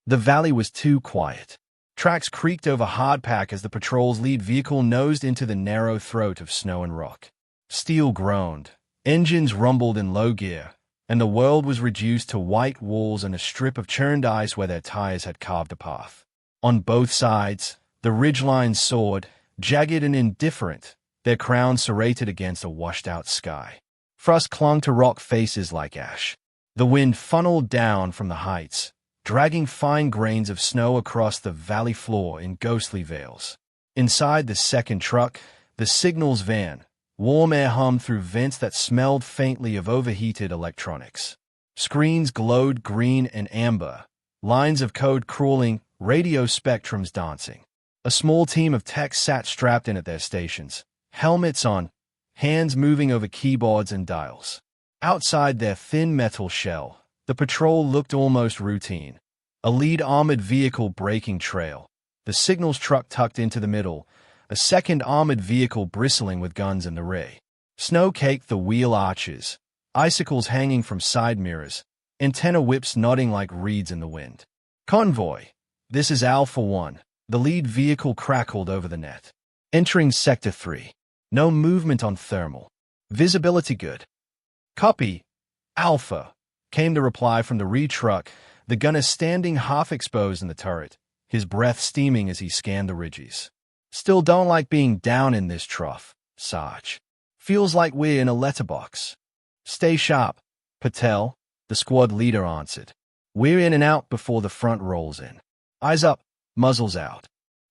The valley was too quiet. Tracks creaked over hardpack as the patrol's lead vehicle nosed into the narrow throat of snow and rock. Steel groaned, engines rumbled in low gear, and the world was reduced to white walls and a strip of churned ice where their tires had carved a path. On both sides, the ridgelines soared, jagged and indifferent, their crowns serrated against a washed-out sky. Frost clung to rock faces like ash. The wind funneled down from the heights, dragging fine grains of snow across the valley floor in ghostly veils. Inside the second truck, the signals van, warm air hummed through vents that smelled faintly of overheated electronics. Screens glowed green and amber, lines of code crawling, radio spectrums dancing. A small team of techs sat strapped in at their stations, helmets on, hands moving over keyboards and dials. Outside their thin metal shell, the patrol looked almost routine. A lead armored vehicle breaking trail, the signals truck tucked into the middle, a second armored vehicle bristling with guns in the rear. Snow caked the wheel arches, icicles hanging from side mirrors, antenna whips nodding like reeds in the wind. Convoy. This is Alpha 1. The lead vehicle crackled over the net. Entering Sector 3. No movement on thermal. Visibility good. Copy. Alpha, came the reply from the rear truck, the gunner standing half-exposed in the turret, his breath steaming as he scanned the ridges. Still don't like being down in this trough, Sarge. Feels like we're in a letterbox. Stay sharp, Patel, the squad leader answered. We're in and out before the front rolls in. Eyes up, muzzles out.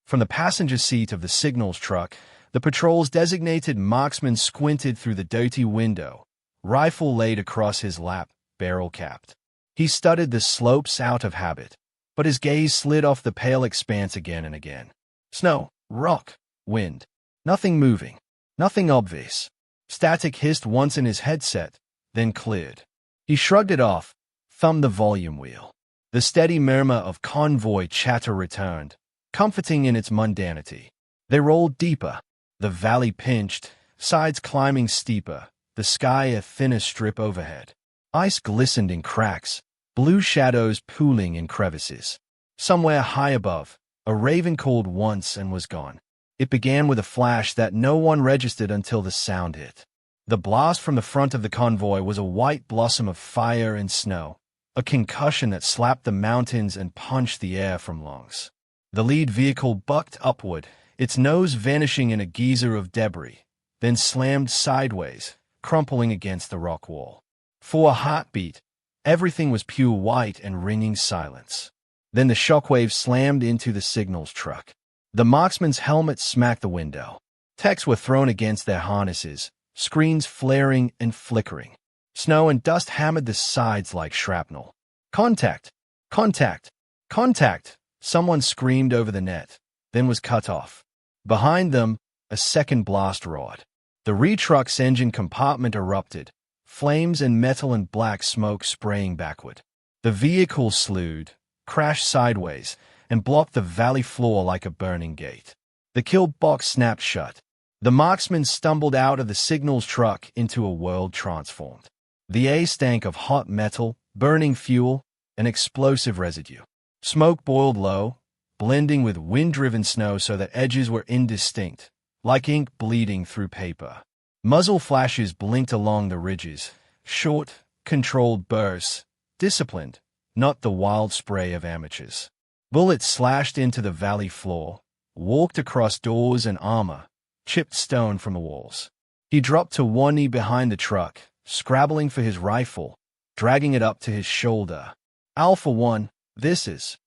From the passenger seat of the signals truck, the patrol's designated marksman squinted through the dirty window, rifle laid across his lap, barrel capped. He studied the slopes out of habit, but his gaze slid off the pale expanse again and again. Snow, rock, wind. Nothing moving. Nothing obvious. Static hissed once in his headset, then cleared. He shrugged it off, thumbed the volume wheel. The steady murmur of convoy chatter returned, comforting in its mundanity. They rolled deeper. The valley pinched, sides climbing steeper, the sky a thinner strip overhead. Ice glistened in cracks, blue shadows pooling in crevices. Somewhere high above, a raven called once and was gone. It began with a flash that no one registered until the sound hit. The blast from the front of the convoy was a white blossom of fire and snow, a concussion that slapped the mountains and punched the air from lungs. The lead vehicle bucked upward, its nose vanishing in a geyser of debris, then slammed sideways, crumpling against the rock wall. For a heartbeat, everything was pure white and ringing silence. Then the shockwave slammed into the signals truck. The marksman's helmet smacked the window. Techs were thrown against their harnesses, screens flaring and flickering. Snow and dust hammered the sides like shrapnel. Contact! Contact! Contact! Someone screamed over the net, then was cut off. Behind them, a second blast roared. The rear truck's engine compartment erupted, flames and metal and black smoke spraying backward. The vehicle slewed, crashed sideways, and blocked the valley floor like a burning gate. The kill box snapped shut. The marksman stumbled out of the signals truck into a world transformed. The air stank of hot metal, burning fuel, and explosive residue. Smoke boiled low, blending with wind-driven snow so that edges were indistinct, like ink bleeding through paper. Muzzle flashes blinked along the ridges, short, controlled bursts, disciplined, not the wild spray of amateurs. Bullets slashed into the valley floor, walked across doors and armor, chipped stone from the walls. He dropped to one knee behind the truck, scrabbling for his rifle, dragging it up to his shoulder. Alpha 1, this is...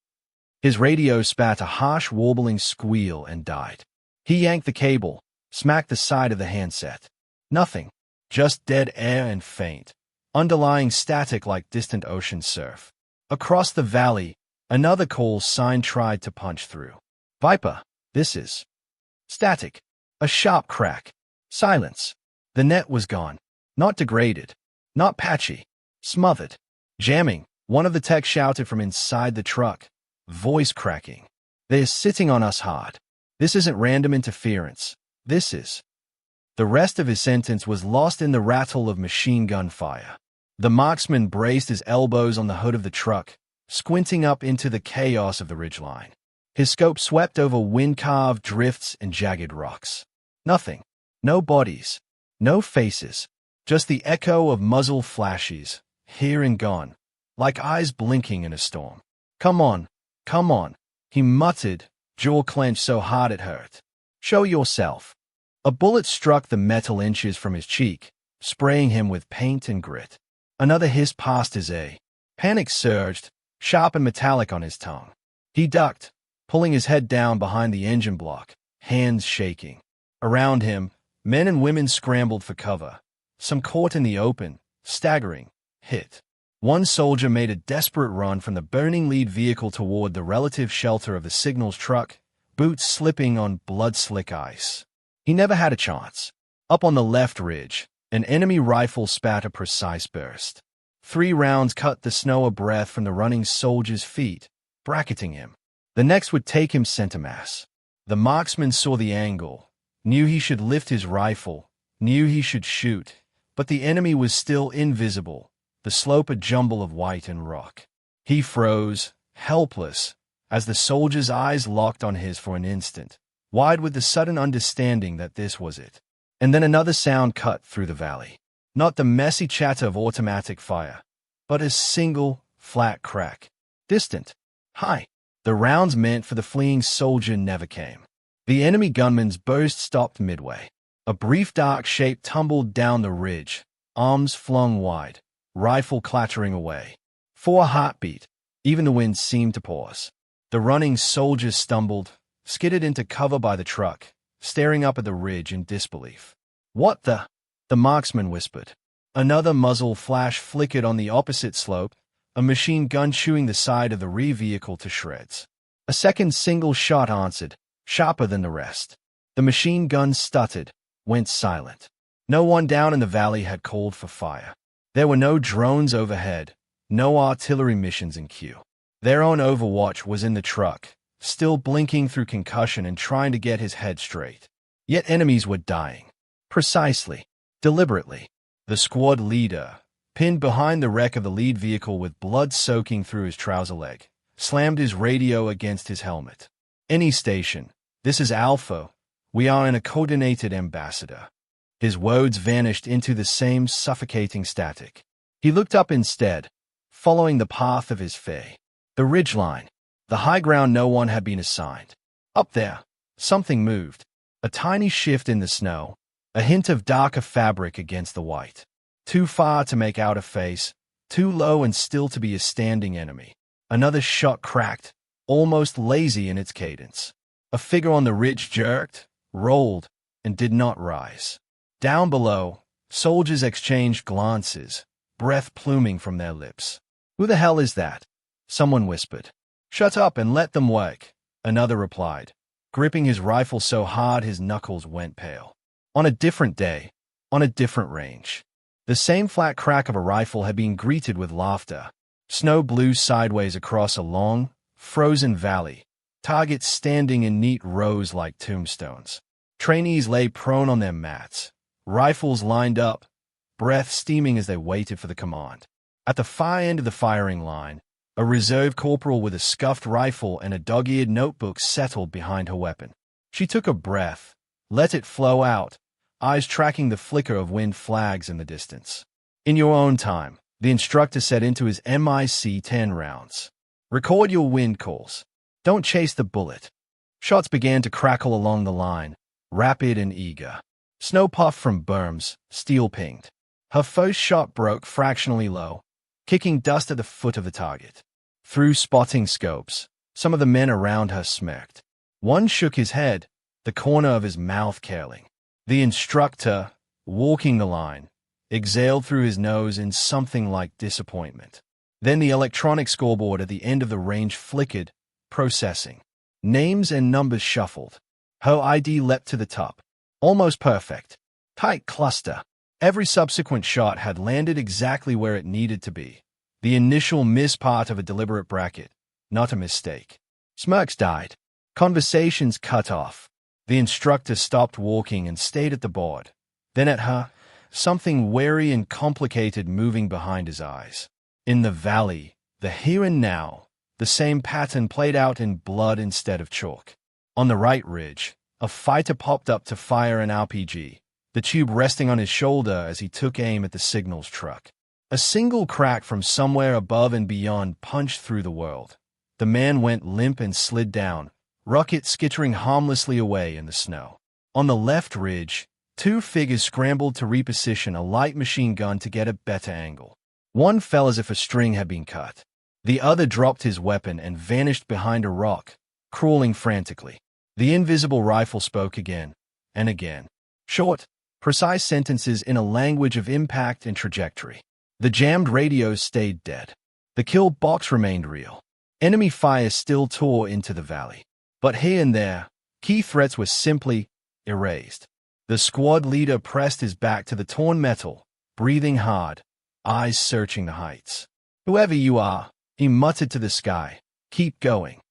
His radio spat a harsh warbling squeal and died. He yanked the cable, smacked the side of the handset. Nothing. Just dead air and faint, underlying static like distant ocean surf. Across the valley, another call sign tried to punch through. Viper, this is... Static. A sharp crack. Silence. The net was gone. Not degraded. Not patchy. Smothered. Jamming, one of the techs shouted from inside the truck, voice cracking. They're sitting on us hard. This isn't random interference. This is... The rest of his sentence was lost in the rattle of machine gun fire. The marksman braced his elbows on the hood of the truck, squinting up into the chaos of the ridgeline. His scope swept over wind-carved drifts and jagged rocks. Nothing. No bodies. No faces. Just the echo of muzzle flashes, here and gone, like eyes blinking in a storm. Come on, come on, he muttered, jaw clenched so hard it hurt. Show yourself. A bullet struck the metal inches from his cheek, spraying him with paint and grit. Another hiss passed his ear. Panic surged, sharp and metallic on his tongue. He ducked, pulling his head down behind the engine block, hands shaking. Around him, men and women scrambled for cover, some caught in the open, staggering, hit. One soldier made a desperate run from the burning lead vehicle toward the relative shelter of the signals truck, boots slipping on blood-slick ice. He never had a chance. Up on the left ridge, an enemy rifle spat a precise burst. 3 rounds cut the snow a breath from the running soldier's feet, bracketing him. The next would take him center mass. The marksman saw the angle, knew he should lift his rifle, knew he should shoot, but the enemy was still invisible, the slope a jumble of white and rock. He froze, helpless, as the soldier's eyes locked on his for an instant, wide with the sudden understanding that this was it. And then another sound cut through the valley. Not the messy chatter of automatic fire, but a single, flat crack. Distant. High. The rounds meant for the fleeing soldier never came. The enemy gunman's burst stopped midway. A brief dark shape tumbled down the ridge, arms flung wide, rifle clattering away. For a heartbeat, even the wind seemed to pause. The running soldier stumbled, skidded into cover by the truck, staring up at the ridge in disbelief. What the? The marksman whispered. Another muzzle flash flickered on the opposite slope, a machine gun chewing the side of the rear vehicle to shreds. A second single shot answered, sharper than the rest. The machine gun stuttered, went silent. No one down in the valley had called for fire. There were no drones overhead, no artillery missions in queue. Their own overwatch was in the truck, still blinking through concussion and trying to get his head straight. Yet enemies were dying. Precisely. Deliberately. The squad leader, pinned behind the wreck of the lead vehicle with blood soaking through his trouser leg, slammed his radio against his helmet. Any station. This is Alpha. We are in a coordinated ambassador. His words vanished into the same suffocating static. He looked up instead, following the path of his fay. The ridgeline. The high ground no one had been assigned. Up there, something moved. A tiny shift in the snow, a hint of darker fabric against the white. Too far to make out a face, too low and still to be a standing enemy. Another shot cracked, almost lazy in its cadence. A figure on the ridge jerked, rolled, and did not rise. Down below, soldiers exchanged glances, breath pluming from their lips. Who the hell is that? Someone whispered. Shut up and let them work, another replied, gripping his rifle so hard his knuckles went pale. On a different day, on a different range. The same flat crack of a rifle had been greeted with laughter. Snow blew sideways across a long, frozen valley, targets standing in neat rows like tombstones. Trainees lay prone on their mats, rifles lined up, breath steaming as they waited for the command. At the far end of the firing line, a reserve corporal with a scuffed rifle and a dog-eared notebook settled behind her weapon. She took a breath, let it flow out, eyes tracking the flicker of wind flags in the distance. In your own time, the instructor said into his MIC-10 rounds. Record your wind calls. Don't chase the bullet. Shots began to crackle along the line, rapid and eager. Snow puffed from berms, steel pinged. Her first shot broke fractionally low, kicking dust at the foot of the target. Through spotting scopes, some of the men around her smirked. One shook his head, the corner of his mouth curling. The instructor, walking the line, exhaled through his nose in something like disappointment. Then the electronic scoreboard at the end of the range flickered, processing. Names and numbers shuffled. Her ID leapt to the top. Almost perfect. Tight cluster. Every subsequent shot had landed exactly where it needed to be. The initial miss part of a deliberate bracket, not a mistake. Smirked died. Conversations cut off. The instructor stopped walking and stayed at the board. Then at her, something wary and complicated moving behind his eyes. In the valley, The here and now, the same pattern played out in blood instead of chalk. On the right ridge, a fighter popped up to fire an RPG, the tube resting on his shoulder as he took aim at the signals truck. A single crack from somewhere above and beyond punched through the world. The man went limp and slid down, rocket skittering harmlessly away in the snow. On the left ridge, two figures scrambled to reposition a light machine gun to get a better angle. One fell as if a string had been cut. The other dropped his weapon and vanished behind a rock, crawling frantically. The invisible rifle spoke again and again. Short, precise sentences in a language of impact and trajectory. The jammed radios stayed dead. The kill box remained real. Enemy fire still tore into the valley. But here and there, key threats were simply erased. The squad leader pressed his back to the torn metal, breathing hard, eyes searching the heights. "Whoever you are," he muttered to the sky, "keep going."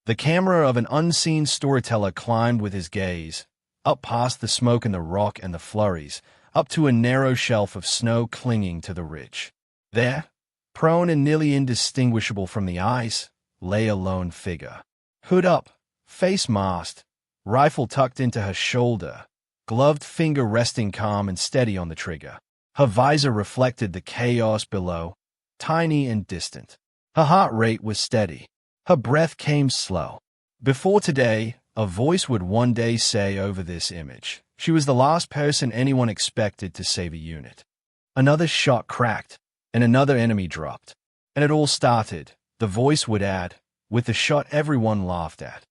The camera of an unseen storyteller climbed with his gaze, up past the smoke and the rock and the flurries, up to a narrow shelf of snow clinging to the ridge. There, prone and nearly indistinguishable from the ice, lay a lone figure. Hood up, face masked, rifle tucked into her shoulder, gloved finger resting calm and steady on the trigger. Her visor reflected the chaos below, tiny and distant. Her heart rate was steady. Her breath came slow. Before today, a voice would one day say over this image, she was the last person anyone expected to save a unit. Another shot cracked, and another enemy dropped. And it all started, the voice would add, with the shot everyone laughed at.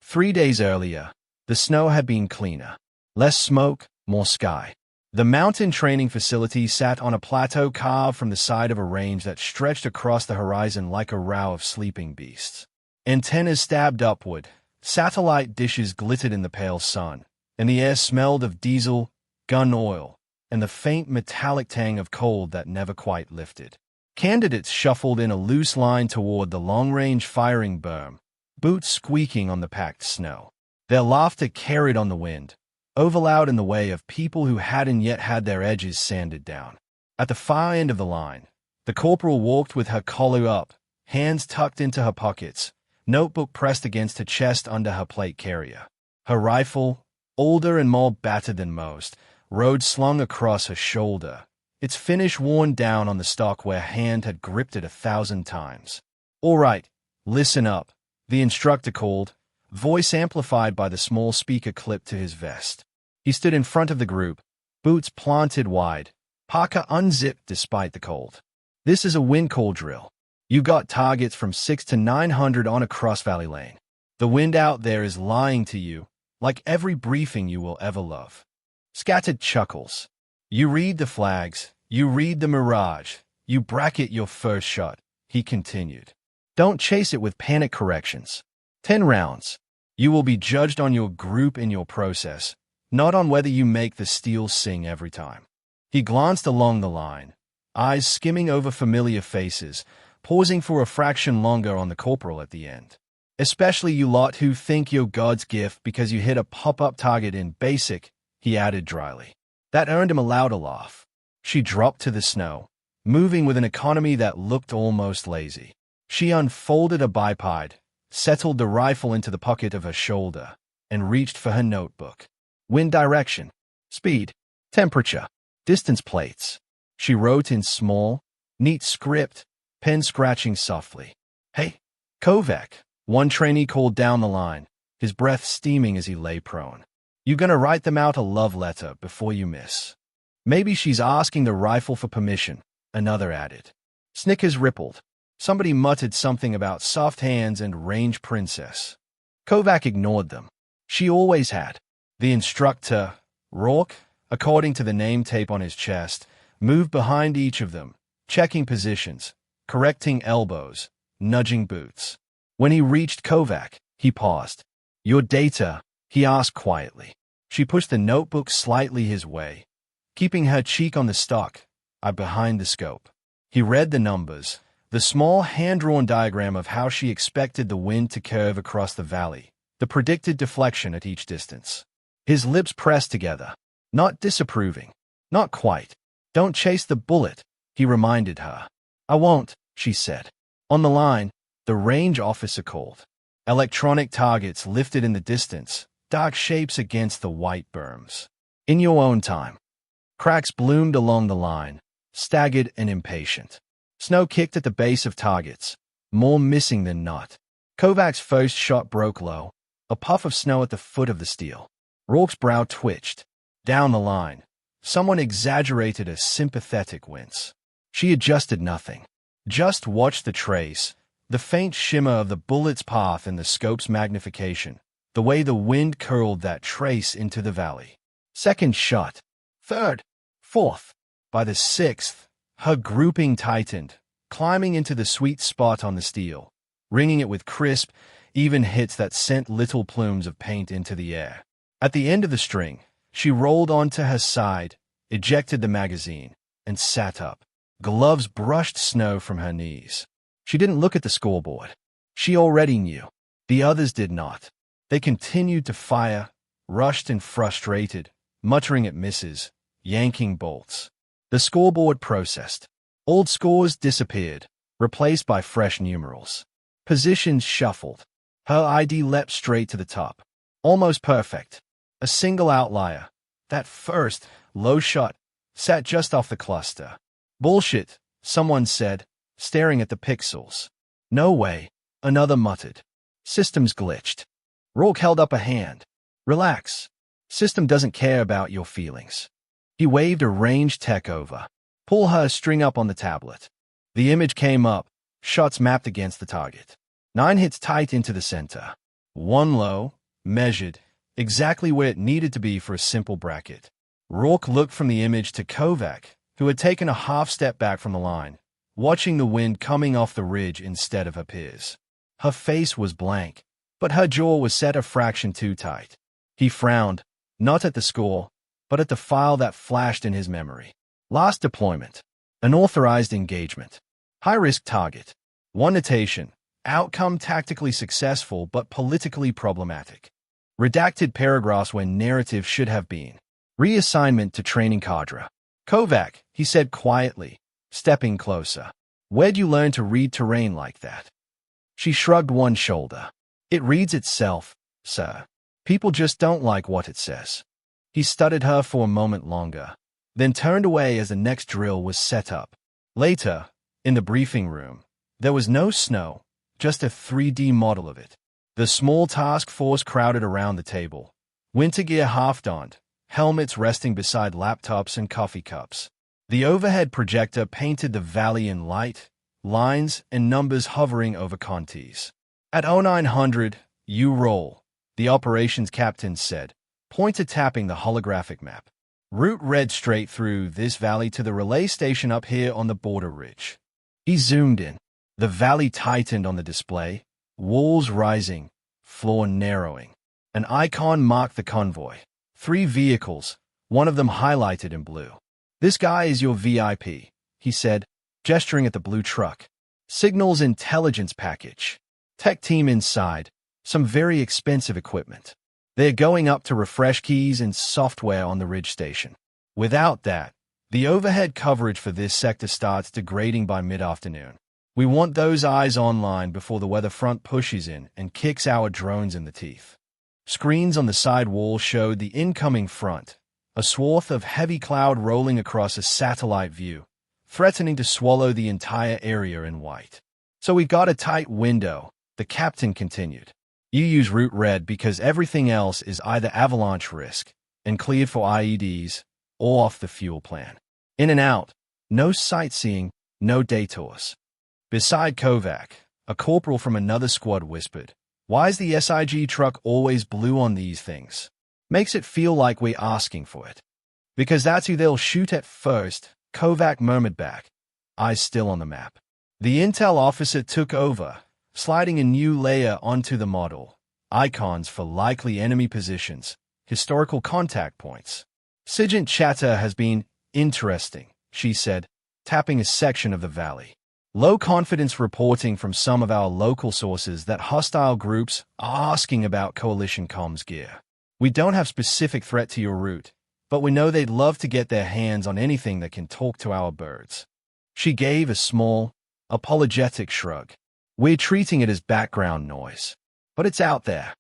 3 days earlier, the snow had been cleaner. Less smoke, more sky. The mountain training facility sat on a plateau carved from the side of a range that stretched across the horizon like a row of sleeping beasts. Antennas stabbed upward, satellite dishes glittered in the pale sun, and the air smelled of diesel, gun oil, and the faint metallic tang of cold that never quite lifted. Candidates shuffled in a loose line toward the long-range firing berm, boots squeaking on the packed snow. Their laughter carried on the wind, overloud in the way of people who hadn't yet had their edges sanded down. At the far end of the line, the corporal walked with her collar up, hands tucked into her pockets, notebook pressed against her chest under her plate carrier. Her rifle, older and more battered than most, rode slung across her shoulder, its finish worn down on the stock where hand had gripped it 1,000 times. "All right, listen up," the instructor called, voice amplified by the small speaker clipped to his vest. He stood in front of the group, boots planted wide, parka unzipped despite the cold. "This is a wind call drill. You got targets from 6 to 900 on a cross-valley lane. The wind out there is lying to you, like every briefing you will ever love." Scattered chuckles. "You read the flags, you read the mirage, you bracket your first shot," he continued. "Don't chase it with panic corrections. 10 rounds. You will be judged on your group and your process, not on whether you make the steel sing every time." He glanced along the line, eyes skimming over familiar faces, pausing for a fraction longer on the corporal at the end. "Especially you lot who think you're God's gift because you hit a pop-up target in basic," he added dryly. That earned him a louder laugh. She dropped to the snow, moving with an economy that looked almost lazy. She unfolded a bipod, settled the rifle into the pocket of her shoulder, and reached for her notebook. Wind direction, speed, temperature, distance plates. She wrote in small, neat script, pen scratching softly. "Hey, Kovac," one trainee called down the line, his breath steaming as he lay prone. "You gonna write them out a love letter before you miss?" "Maybe she's asking the rifle for permission," another added. Snickers rippled. Somebody muttered something about soft hands and range princess. Kovac ignored them. She always had. The instructor, Rourke, according to the name tape on his chest, moved behind each of them, checking positions, correcting elbows, nudging boots. When he reached Kovac, he paused. "Your data?" he asked quietly. She pushed the notebook slightly his way, keeping her cheek on the stock, eye behind the scope. He read the numbers, the small hand-drawn diagram of how she expected the wind to curve across the valley, the predicted deflection at each distance. His lips pressed together, not disapproving, not quite. "Don't chase the bullet," he reminded her. "I won't," she said. On the line, the range officer called. Electronic targets lifted in the distance, dark shapes against the white berms. In your own time. Cracks bloomed along the line, staggered and impatient. Snow kicked at the base of targets, more missing than not. Kovac's first shot broke low, a puff of snow at the foot of the steel. Rourke's brow twitched. Down the line, someone exaggerated a sympathetic wince. She adjusted nothing. Just watched the trace, the faint shimmer of the bullet's path in the scope's magnification, the way the wind curled that trace into the valley. Second shot. Third. Fourth. By the sixth, her grouping tightened, climbing into the sweet spot on the steel, ringing it with crisp, even hits that sent little plumes of paint into the air. At the end of the string, she rolled onto her side, ejected the magazine, and sat up. Gloves brushed snow from her knees. She didn't look at the scoreboard. She already knew. The others did not. They continued to fire, rushed and frustrated, muttering at misses, yanking bolts. The scoreboard processed. Old scores disappeared, replaced by fresh numerals. Positions shuffled. Her ID leapt straight to the top. Almost perfect. A single outlier. That first, low shot, sat just off the cluster. Bullshit, someone said, staring at the pixels. No way, another muttered. Systems glitched. Rourke held up a hand. Relax. System doesn't care about your feelings. He waved a range tech over. Pull her string up on the tablet. The image came up, shots mapped against the target. 9 hits tight into the center. 1 low, measured, exactly where it needed to be for a simple bracket. Rourke looked from the image to Kovac, who had taken a half step back from the line, watching the wind coming off the ridge instead of her peers. Her face was blank, but her jaw was set a fraction too tight. He frowned, not at the score, but at the file that flashed in his memory. Last deployment. An authorized engagement. High-risk target. One notation. Outcome tactically successful but politically problematic. Redacted paragraphs where narrative should have been. Reassignment to training cadre. Kovac, he said quietly, stepping closer. Where'd you learn to read terrain like that? She shrugged one shoulder. It reads itself, sir. People just don't like what it says. He studied her for a moment longer, then turned away as the next drill was set up. Later, in the briefing room, there was no snow, just a 3D model of it. The small task force crowded around the table, winter gear half-donned, helmets resting beside laptops and coffee cups. The overhead projector painted the valley in light, lines and numbers hovering over Contis. At 0900, you roll, the operations captain said, pointer tapping the holographic map. Route read straight through this valley to the relay station up here on the border ridge. He zoomed in. The valley tightened on the display, walls rising, floor narrowing. An icon marked the convoy. 3 vehicles, one of them highlighted in blue. This guy is your VIP, he said, gesturing at the blue truck. Signals intelligence package. Tech team inside, some very expensive equipment. They're going up to refresh keys and software on the ridge station. Without that, the overhead coverage for this sector starts degrading by mid-afternoon. We want those eyes online before the weather front pushes in and kicks our drones in the teeth. Screens on the side wall showed the incoming front, a swath of heavy cloud rolling across a satellite view, threatening to swallow the entire area in white. So we got a tight window, the captain continued. You use route red because everything else is either avalanche risk and cleared for IEDs or off the fuel plan. In and out, no sightseeing, no detours. Beside Kovac, a corporal from another squad whispered, "Why's the SIG truck always blue on these things? Makes it feel like we're asking for it." "Because that's who they'll shoot at first," Kovac murmured back, eyes still on the map. The intel officer took over, sliding a new layer onto the model, icons for likely enemy positions, historical contact points. "Sergeant Chatter has been interesting," she said, tapping a section of the valley. "Low confidence reporting from some of our local sources that hostile groups are asking about coalition comms gear. We don't have specific threat to your route, but we know they'd love to get their hands on anything that can talk to our birds." She gave a small, Apologetic shrug. We're treating it as background noise. But it's out there.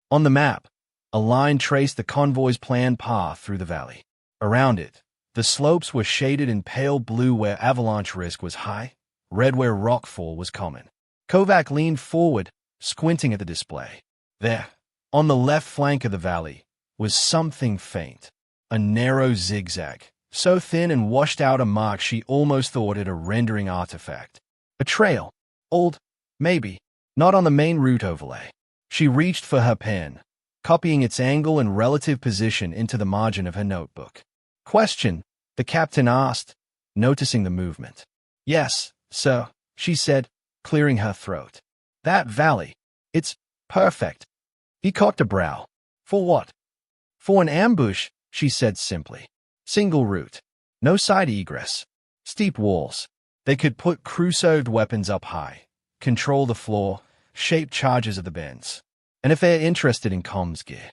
On the map, a line traced the convoy's planned path through the valley. Around it, the slopes were shaded in pale blue where avalanche risk was high, red where rockfall was common. Kovac leaned forward, squinting at the display. There, on the left flank of the valley, was something faint. A narrow zigzag, so thin and washed out a mark she almost thought it a rendering artifact. A trail. Old, maybe, not on the main route overlay. She reached for her pen, copying its angle and relative position into the margin of her notebook. Question, the captain asked, noticing the movement. Yes, sir, she said, clearing her throat. That valley. It's perfect. He cocked a brow. For what? For an ambush, she said simply. Single route. No side egress. Steep walls. They could put cruised weapons up high, control the floor, shape charges of the bends. And if they're interested in comms gear.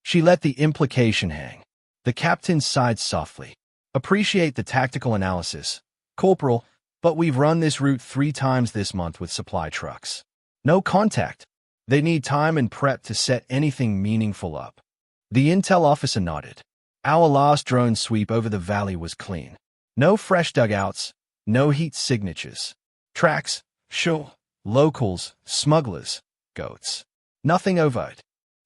She let the implication hang. The captain sighed softly. Appreciate the tactical analysis, Corporal, but we've run this route 3 times this month with supply trucks. No contact. They need time and prep to set anything meaningful up. The intel officer nodded. Our last drone sweep over the valley was clean. No fresh dugouts, no heat signatures. Tracks, sure, locals, smugglers, goats. Nothing overt.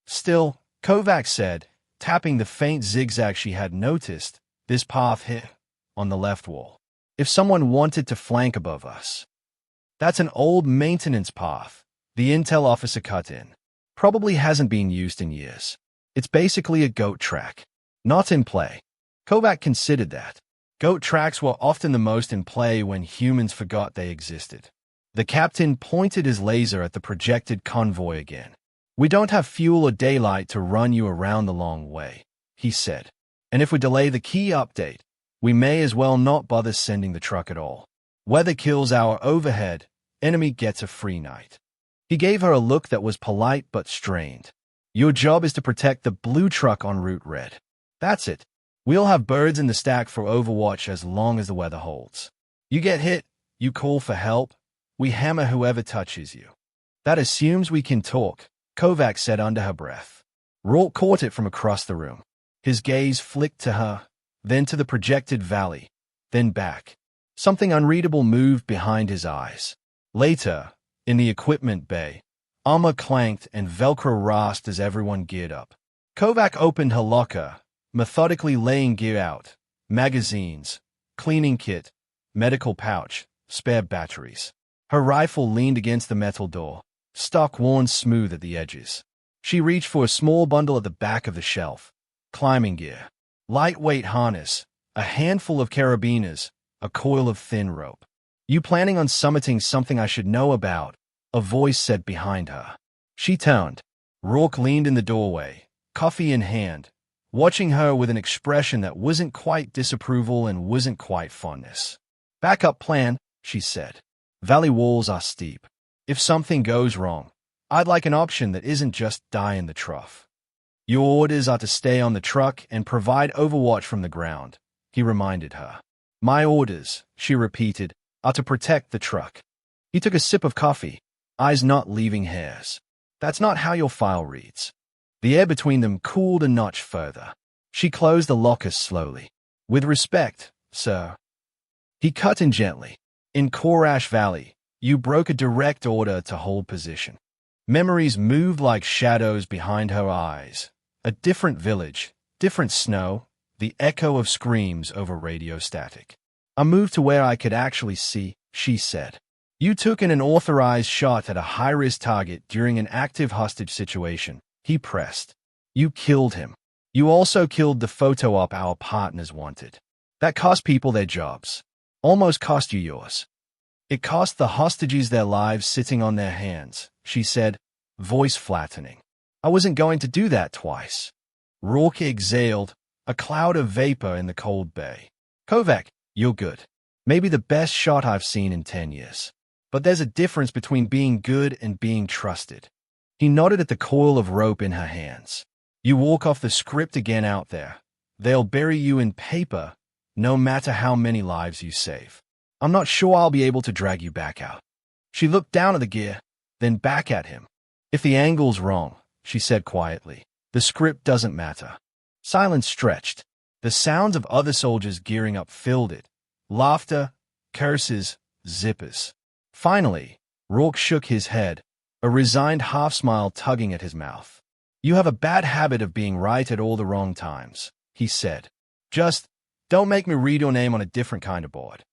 Still, Kovac said, tapping the faint zigzag she had noticed, this path here, on the left wall. If someone wanted to flank above us. That's an old maintenance path, the intel officer cut in. Probably hasn't been used in years. It's basically a goat track. Not in play. Kovac considered that. Goat tracks were often the most in play when humans forgot they existed. The captain pointed his laser at the projected convoy again. We don't have fuel or daylight to run you around the long way, he said. And if we delay the key update, we may as well not bother sending the truck at all. Weather kills our overhead, enemy gets a free night. He gave her a look that was polite but strained. Your job is to protect the blue truck on Route Red. That's it. We'll have birds in the stack for Overwatch as long as the weather holds. You get hit, you call for help, we hammer whoever touches you. That assumes we can talk, Kovac said under her breath. Rourke caught it from across the room. His gaze flicked to her, then to the projected valley, then back. Something unreadable moved behind his eyes. Later, in the equipment bay, armor clanked and Velcro rasped as everyone geared up. Kovac opened her locker, methodically laying gear out, magazines, cleaning kit, medical pouch, spare batteries. Her rifle leaned against the metal door, stock worn smooth at the edges. She reached for a small bundle at the back of the shelf. Climbing gear, lightweight harness, a handful of carabiners, a coil of thin rope. You planning on summiting something I should know about? A voice said behind her. She turned. Rourke leaned in the doorway, coffee in hand, watching her with an expression that wasn't quite disapproval and wasn't quite fondness. Backup plan, she said. Valley walls are steep. If something goes wrong, I'd like an option that isn't just die in the trough. Your orders are to stay on the truck and provide overwatch from the ground, he reminded her. My orders, she repeated, are to protect the truck. He took a sip of coffee, eyes not leaving hers. That's not how your file reads. The air between them cooled a notch further. She closed the locker slowly. With respect, sir. He cut in gently. In Korash Valley, you broke a direct order to hold position. Memories moved like shadows behind her eyes. A different village, different snow, the echo of screams over radio static. I moved to where I could actually see, she said. You took in an authorized shot at a high-risk target during an active hostage situation. He pressed. You killed him. You also killed the photo op our partners wanted. That cost people their jobs. Almost cost you yours. It cost the hostages their lives sitting on their hands, she said, voice flattening. I wasn't going to do that twice. Rourke exhaled, a cloud of vapor in the cold bay. Kovac, you're good. Maybe the best shot I've seen in 10 years. But there's a difference between being good and being trusted. He nodded at the coil of rope in her hands. You walk off the script again out there. They'll bury you in paper, no matter how many lives you save. I'm not sure I'll be able to drag you back out. She looked down at the gear, then back at him. If the angle's wrong, she said quietly, the script doesn't matter. Silence stretched. The sounds of other soldiers gearing up filled it. Laughter, curses, zippers. Finally, Rourke shook his head, a resigned half-smile tugging at his mouth. You have a bad habit of being right at all the wrong times, he said. Just don't make me read your name on a different kind of board.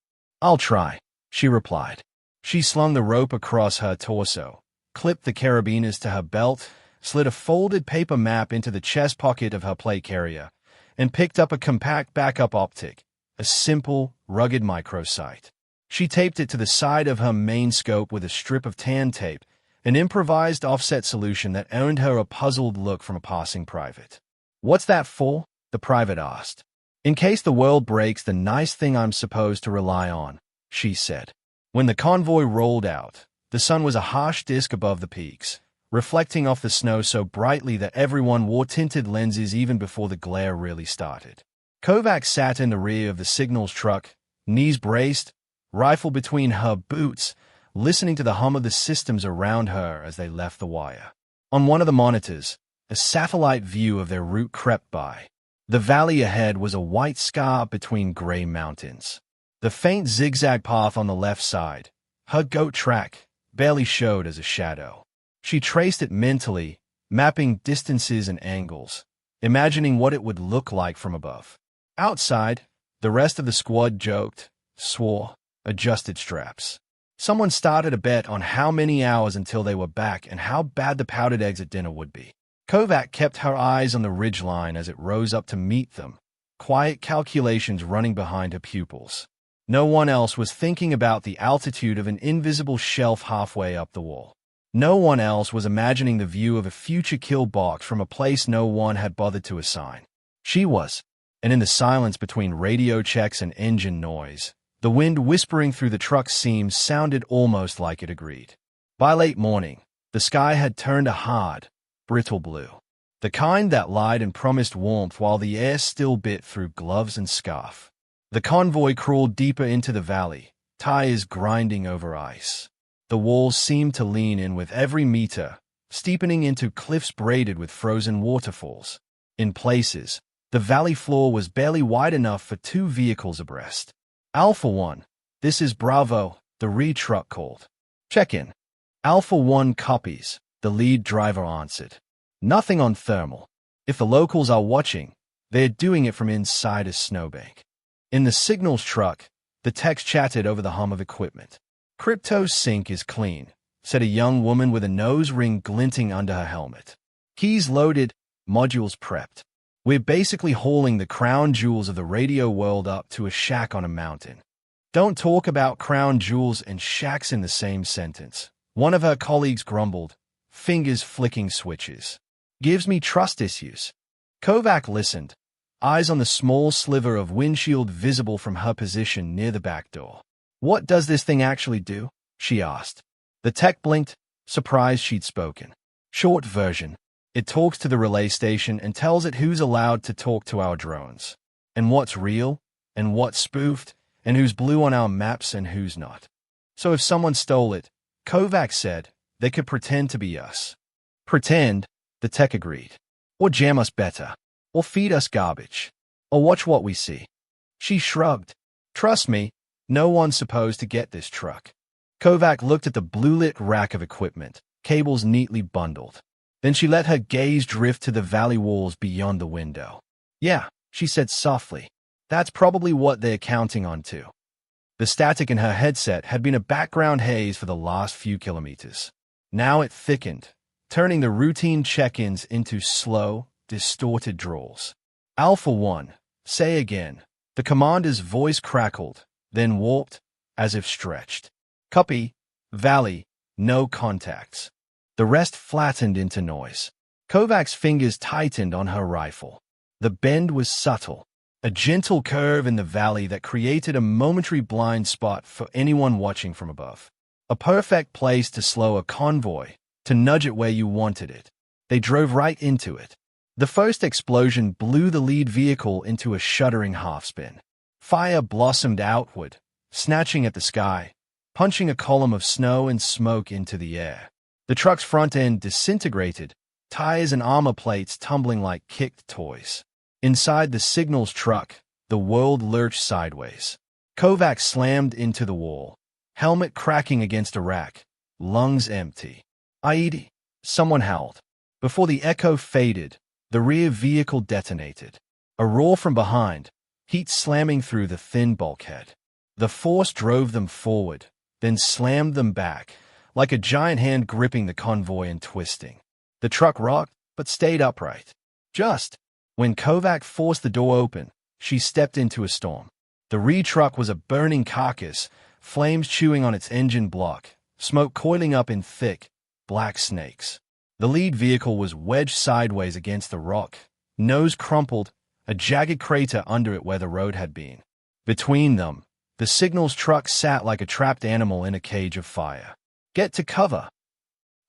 I'll try, she replied. She slung the rope across her torso, clipped the carabiners to her belt, slid a folded paper map into the chest pocket of her plate carrier, and picked up a compact backup optic, a simple, rugged microsight. She taped it to the side of her main scope with a strip of tan tape, an improvised offset solution that earned her a puzzled look from a passing private. What's that for? The private asked. In case the world breaks, the nice thing I'm supposed to rely on, she said. When the convoy rolled out, the sun was a harsh disk above the peaks, reflecting off the snow so brightly that everyone wore tinted lenses even before the glare really started. Kovac sat in the rear of the signals truck, knees braced, rifle between her boots, listening to the hum of the systems around her as they left the wire. On one of the monitors, a satellite view of their route crept by. The valley ahead was a white scar between gray mountains. The faint zigzag path on the left side, her goat track, barely showed as a shadow. She traced it mentally, mapping distances and angles, imagining what it would look like from above. Outside, the rest of the squad joked, swore, adjusted straps. Someone started a bet on how many hours until they were back and how bad the powdered eggs at dinner would be. Kovac kept her eyes on the ridgeline as it rose up to meet them, quiet calculations running behind her pupils. No one else was thinking about the altitude of an invisible shelf halfway up the wall. No one else was imagining the view of a future kill box from a place no one had bothered to assign. She was, and in the silence between radio checks and engine noise, the wind whispering through the truck's seams sounded almost like it agreed. By late morning, the sky had turned a hard, brittle blue, the kind that lied and promised warmth while the air still bit through gloves and scarf. The convoy crawled deeper into the valley, tires grinding over ice. The walls seemed to lean in with every meter, steepening into cliffs braided with frozen waterfalls. In places, the valley floor was barely wide enough for 2 vehicles abreast. Alpha 1, this is Bravo, the rear truck called. Check in. Alpha 1 copies, the lead driver answered. Nothing on thermal. If the locals are watching, they're doing it from inside a snowbank. In the signals truck, the techs chatted over the hum of equipment. Crypto sync is clean, said a young woman with a nose ring glinting under her helmet. Keys loaded, modules prepped. We're basically hauling the crown jewels of the radio world up to a shack on a mountain. Don't talk about crown jewels and shacks in the same sentence, one of her colleagues grumbled, fingers flicking switches. Gives me trust issues. Kovac listened, eyes on the small sliver of windshield visible from her position near the back door. What does this thing actually do? She asked. The tech blinked, surprised she'd spoken. Short version. It talks to the relay station and tells it who's allowed to talk to our drones, and what's real, and what's spoofed, and who's blue on our maps and who's not. So if someone stole it, Kovac said, they could pretend to be us. Pretend, the tech agreed. Or jam us better. Or feed us garbage. Or watch what we see. She shrugged. Trust me, no one's supposed to get this truck. Kovac looked at the blue-lit rack of equipment, cables neatly bundled. Then she let her gaze drift to the valley walls beyond the window. Yeah, she said softly. That's probably what they're counting on too. The static in her headset had been a background haze for the last few kilometers. Now it thickened, turning the routine check-ins into slow, distorted drawls. Alpha 1, say again. The commander's voice crackled, then warped, as if stretched. Copy, Valley, no contacts. The rest flattened into noise. Kovac's fingers tightened on her rifle. The bend was subtle, a gentle curve in the valley that created a momentary blind spot for anyone watching from above. A perfect place to slow a convoy, to nudge it where you wanted it. They drove right into it. The first explosion blew the lead vehicle into a shuddering half-spin. Fire blossomed outward, snatching at the sky, punching a column of snow and smoke into the air. The truck's front end disintegrated, tires and armor plates tumbling like kicked toys. Inside the signals truck, the world lurched sideways. Kovac slammed into the wall, helmet cracking against a rack, lungs empty. "Aidi!" Someone howled. Before the echo faded, the rear vehicle detonated. A roar from behind, heat slamming through the thin bulkhead. The force drove them forward, then slammed them back, like a giant hand gripping the convoy and twisting. The truck rocked, but stayed upright. Just when Kovac forced the door open, she stepped into a storm. The re-truck was a burning carcass, flames chewing on its engine block, smoke coiling up in thick, black snakes. The lead vehicle was wedged sideways against the rock, nose crumpled, a jagged crater under it where the road had been. Between them, the signals truck sat like a trapped animal in a cage of fire. "Get to cover!"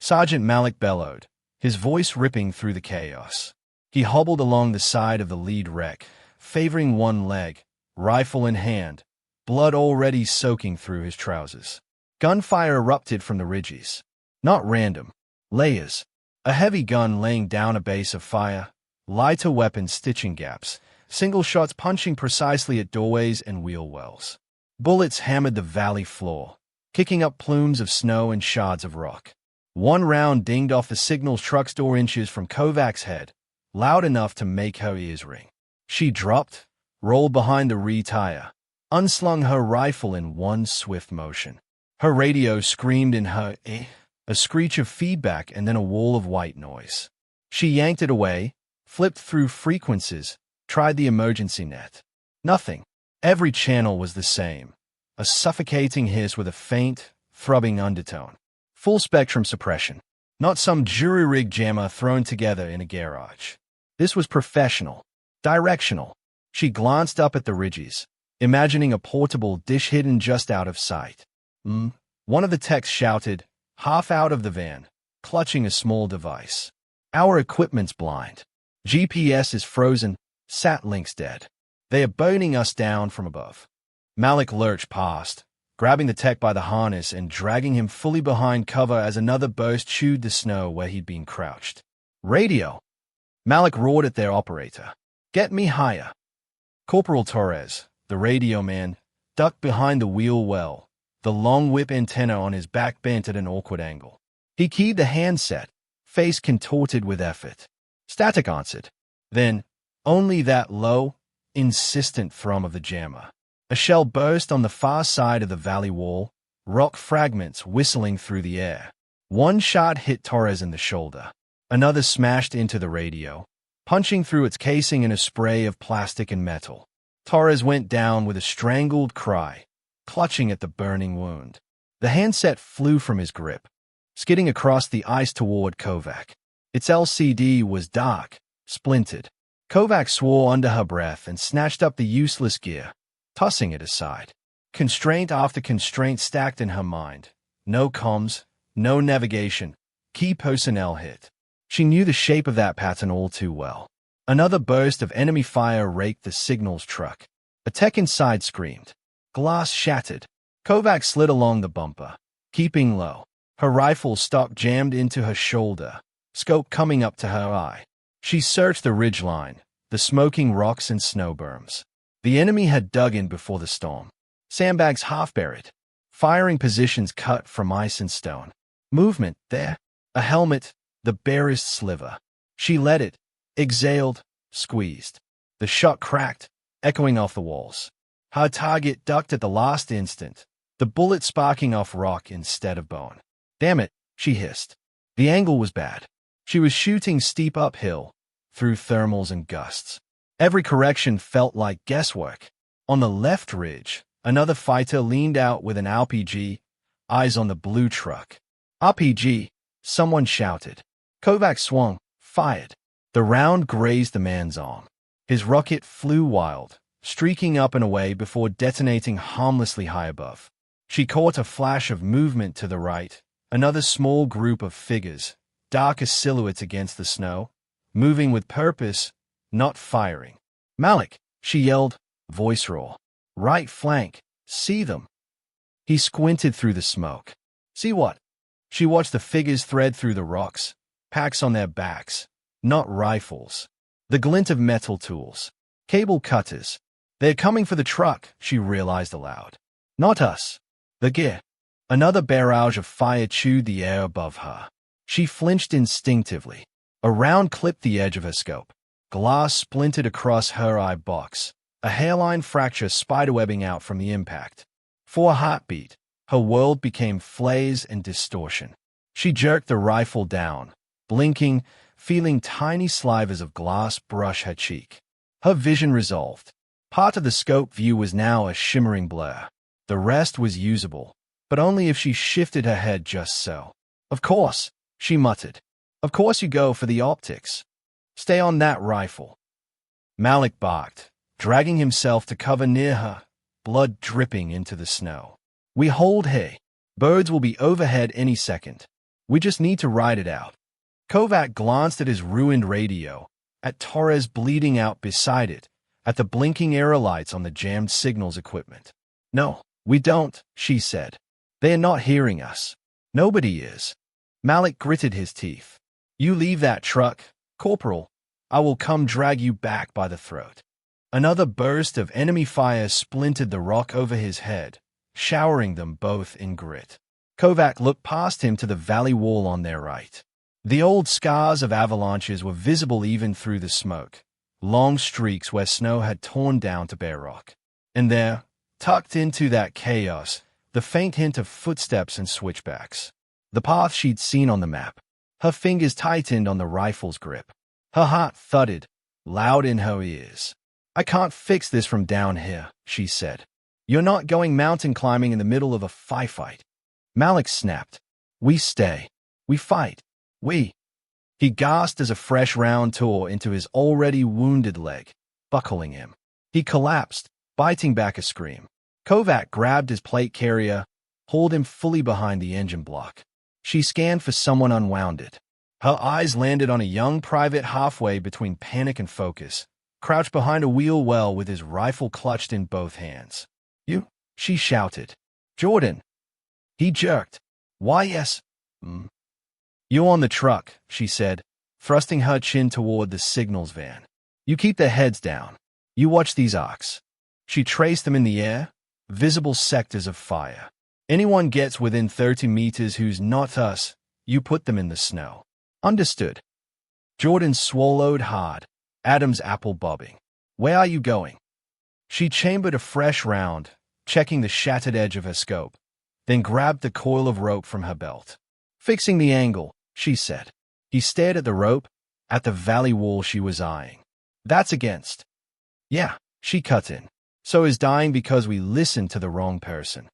Sergeant Malik bellowed, his voice ripping through the chaos. He hobbled along the side of the lead wreck, favoring one leg, rifle in hand, blood already soaking through his trousers. Gunfire erupted from the ridges. Not random. Layers. A heavy gun laying down a base of fire, lighter weapons stitching gaps, single shots punching precisely at doorways and wheel wells. Bullets hammered the valley floor, kicking up plumes of snow and shards of rock. One round dinged off the signals truck's door inches from Kovac's head, loud enough to make her ears ring. She dropped, rolled behind the rear tire, unslung her rifle in one swift motion. Her radio screamed in her ear, a screech of feedback and then a wall of white noise. She yanked it away, flipped through frequencies, tried the emergency net. Nothing. Every channel was the same, a suffocating hiss with a faint, throbbing undertone. Full spectrum suppression, not some jury-rigged jammer thrown together in a garage. This was professional, directional. She glanced up at the ridges, imagining a portable dish hidden just out of sight. One of the techs shouted, half out of the van, clutching a small device. "Our equipment's blind. GPS is frozen, sat-link's dead. They are burning us down from above." Malik lurched past, grabbing the tech by the harness and dragging him fully behind cover as another burst chewed the snow where he'd been crouched. "Radio!" Malik roared at their operator. "Get me higher." Corporal Torres, the radio man, ducked behind the wheel well, the long whip antenna on his back bent at an awkward angle. He keyed the handset, face contorted with effort. Static answered. Then, only that low, insistent thrum of the jammer. A shell burst on the far side of the valley wall, rock fragments whistling through the air. One shot hit Torres in the shoulder. Another smashed into the radio, punching through its casing in a spray of plastic and metal. Torres went down with a strangled cry, clutching at the burning wound. The handset flew from his grip, skidding across the ice toward Kovac. Its LCD was dark, splintered. Kovac swore under her breath and snatched up the useless gear, tossing it aside. Constraint after constraint stacked in her mind. No comms, no navigation, key personnel hit. She knew the shape of that pattern all too well. Another burst of enemy fire raked the signals truck. A tech inside screamed. Glass shattered. Kovac slid along the bumper, keeping low. Her rifle stock jammed into her shoulder, scope coming up to her eye. She searched the ridgeline, the smoking rocks and snow berms. The enemy had dug in before the storm. Sandbags half buried. Firing positions cut from ice and stone. Movement there. A helmet, the barest sliver. She let it, exhaled, squeezed. The shot cracked, echoing off the walls. Her target ducked at the last instant, the bullet sparking off rock instead of bone. "Damn it," she hissed. The angle was bad. She was shooting steep uphill, through thermals and gusts. Every correction felt like guesswork. On the left ridge, another fighter leaned out with an RPG, eyes on the blue truck. "RPG," someone shouted. Kovac swung, fired. The round grazed the man's arm. His rocket flew wild, streaking up and away before detonating harmlessly high above. She caught a flash of movement to the right, another small group of figures, darker silhouettes against the snow, moving with purpose, not firing. "Malik," she yelled, voice raw. "Right flank, See them? He squinted through the smoke. See what? She watched the figures thread through the rocks, packs on their backs, not rifles. The glint of metal tools. Cable cutters. They're coming for the truck, she realized aloud. Not us. The gear. Another barrage of fire chewed the air above her. She flinched instinctively. A round clipped the edge of her scope. Glass splintered across her eye box, a hairline fracture spiderwebbing out from the impact. For a heartbeat, her world became flaze and distortion. She jerked the rifle down, blinking, feeling tiny slivers of glass brush her cheek. Her vision resolved. Part of the scope view was now a shimmering blur. The rest was usable, but only if she shifted her head just so. Of course, she muttered. Of course you go for the optics. Stay on that rifle. Malik barked, dragging himself to cover near her, blood dripping into the snow. We hold hay. Birds will be overhead any second. We just need to ride it out. Kovac glanced at his ruined radio, at Torres bleeding out beside it, at the blinking aerolights on the jammed signals equipment. No, we don't, she said. They are not hearing us. Nobody is. Malik gritted his teeth. You leave that truck, Corporal. I will come drag you back by the throat. Another burst of enemy fire splintered the rock over his head, showering them both in grit. Kovac looked past him to the valley wall on their right. The old scars of avalanches were visible even through the smoke, long streaks where snow had torn down to bare rock. And there, tucked into that chaos, the faint hint of footsteps and switchbacks. The path she'd seen on the map. Her fingers tightened on the rifle's grip. Her heart thudded, loud in her ears. I can't fix this from down here, she said. You're not going mountain climbing in the middle of a firefight. Malik snapped. We stay. We fight. We. He gasped as a fresh round tore into his already wounded leg, buckling him. He collapsed, biting back a scream. Kovac grabbed his plate carrier, pulled him fully behind the engine block. She scanned for someone unwounded. Her eyes landed on a young private halfway between panic and focus, crouched behind a wheel well with his rifle clutched in both hands. You, she shouted. Jordan. He jerked. Why, yes. You on the truck, she said, thrusting her chin toward the signals van. You keep their heads down. You watch these arcs. She traced them in the air, visible sectors of fire. Anyone gets within 30 meters who's not us, you put them in the snow. Understood. Jordan swallowed hard, Adam's apple bobbing. Where are you going? She chambered a fresh round, checking the shattered edge of her scope, then grabbed the coil of rope from her belt. Fixing the angle, she said. He stared at the rope, at the valley wall she was eyeing. That's against. Yeah, she cut in. So is dying because we listened to the wrong person.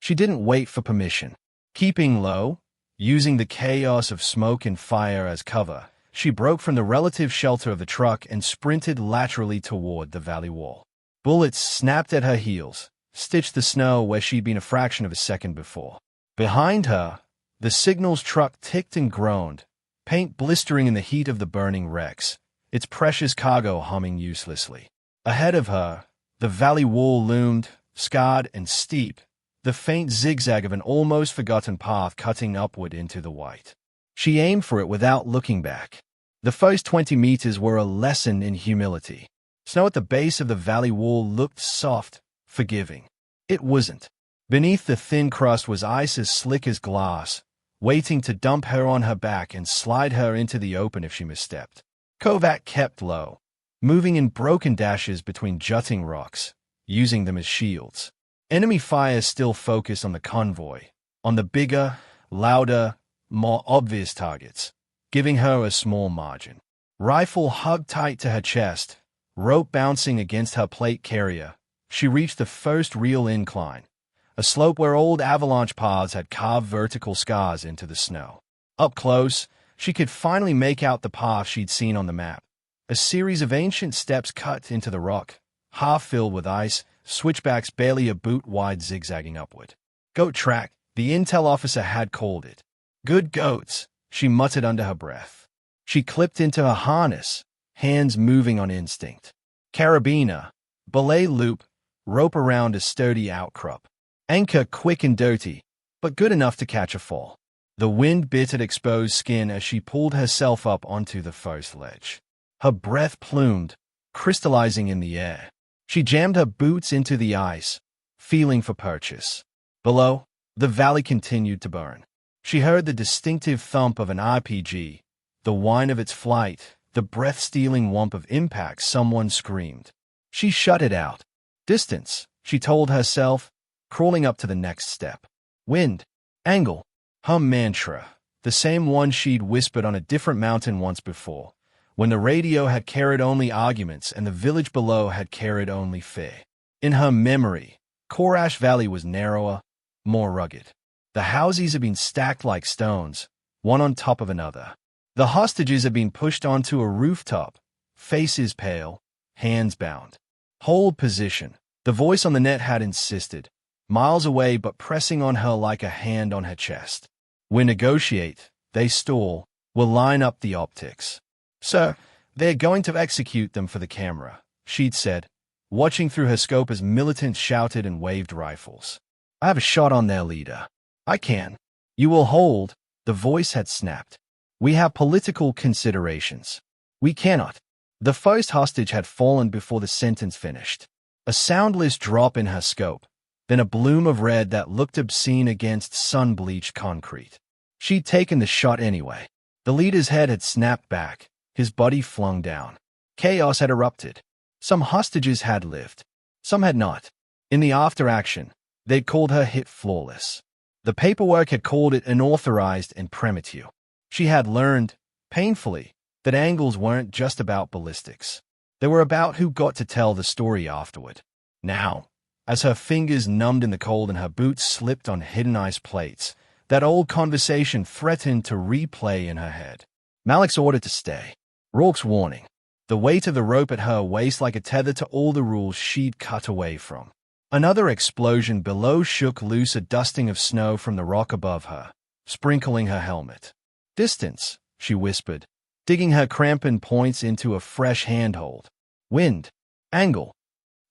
She didn't wait for permission. Keeping low, using the chaos of smoke and fire as cover, she broke from the relative shelter of the truck and sprinted laterally toward the valley wall. Bullets snapped at her heels, stitched the snow where she'd been a fraction of a second before. Behind her, the signals truck ticked and groaned, paint blistering in the heat of the burning wrecks, its precious cargo humming uselessly. Ahead of her, the valley wall loomed, scarred and steep, the faint zigzag of an almost forgotten path cutting upward into the white. She aimed for it without looking back. The first 20 meters were a lesson in humility. Snow at the base of the valley wall looked soft, forgiving. It wasn't. Beneath the thin crust was ice as slick as glass, waiting to dump her on her back and slide her into the open if she misstepped. Kovac kept low, moving in broken dashes between jutting rocks, using them as shields. Enemy fire still focused on the convoy, on the bigger, louder, more obvious targets, giving her a small margin. Rifle hugged tight to her chest, rope bouncing against her plate carrier, she reached the first real incline, a slope where old avalanche paths had carved vertical scars into the snow. Up close, she could finally make out the path she'd seen on the map, a series of ancient steps cut into the rock, half filled with ice, switchbacks barely a boot wide zigzagging upward. Goat track, the intel officer had called it. Good goats, she muttered under her breath. She clipped into her harness, hands moving on instinct. Carabiner, belay loop, rope around a sturdy outcrop. Anchor quick and dirty, but good enough to catch a fall. The wind bit at exposed skin as she pulled herself up onto the first ledge. Her breath plumed, crystallizing in the air. She jammed her boots into the ice, feeling for purchase. Below, the valley continued to burn. She heard the distinctive thump of an RPG, the whine of its flight, the breath-stealing whump of impact. Someone screamed. She shut it out. Distance, she told herself, crawling up to the next step. Wind, angle, her mantra, the same one she'd whispered on a different mountain once before, when the radio had carried only arguments and the village below had carried only fear. In her memory, Korash Valley was narrower, more rugged. The houses had been stacked like stones, one on top of another. The hostages had been pushed onto a rooftop, faces pale, hands bound. Hold position, the voice on the net had insisted, miles away but pressing on her like a hand on her chest. We negotiate, they stall, we'll line up the optics. Sir, they're going to execute them for the camera, she'd said, watching through her scope as militants shouted and waved rifles. I have a shot on their leader. I can. You will hold, the voice had snapped. We have political considerations. We cannot. The first hostage had fallen before the sentence finished. A soundless drop in her scope, then a bloom of red that looked obscene against sun-bleached concrete. She'd taken the shot anyway. The leader's head had snapped back, his body flung down. Chaos had erupted. Some hostages had lived. Some had not. In the after-action, they'd called her hit flawless. The paperwork had called it unauthorized and premature. She had learned, painfully, that angles weren't just about ballistics. They were about who got to tell the story afterward. Now, as her fingers numbed in the cold and her boots slipped on hidden ice plates, that old conversation threatened to replay in her head. Malik's order to stay. Rourke's warning. The weight of the rope at her waist like a tether to all the rules she'd cut away from. Another explosion below shook loose a dusting of snow from the rock above her, sprinkling her helmet. Distance, she whispered, digging her crampon points into a fresh handhold. Wind, angle.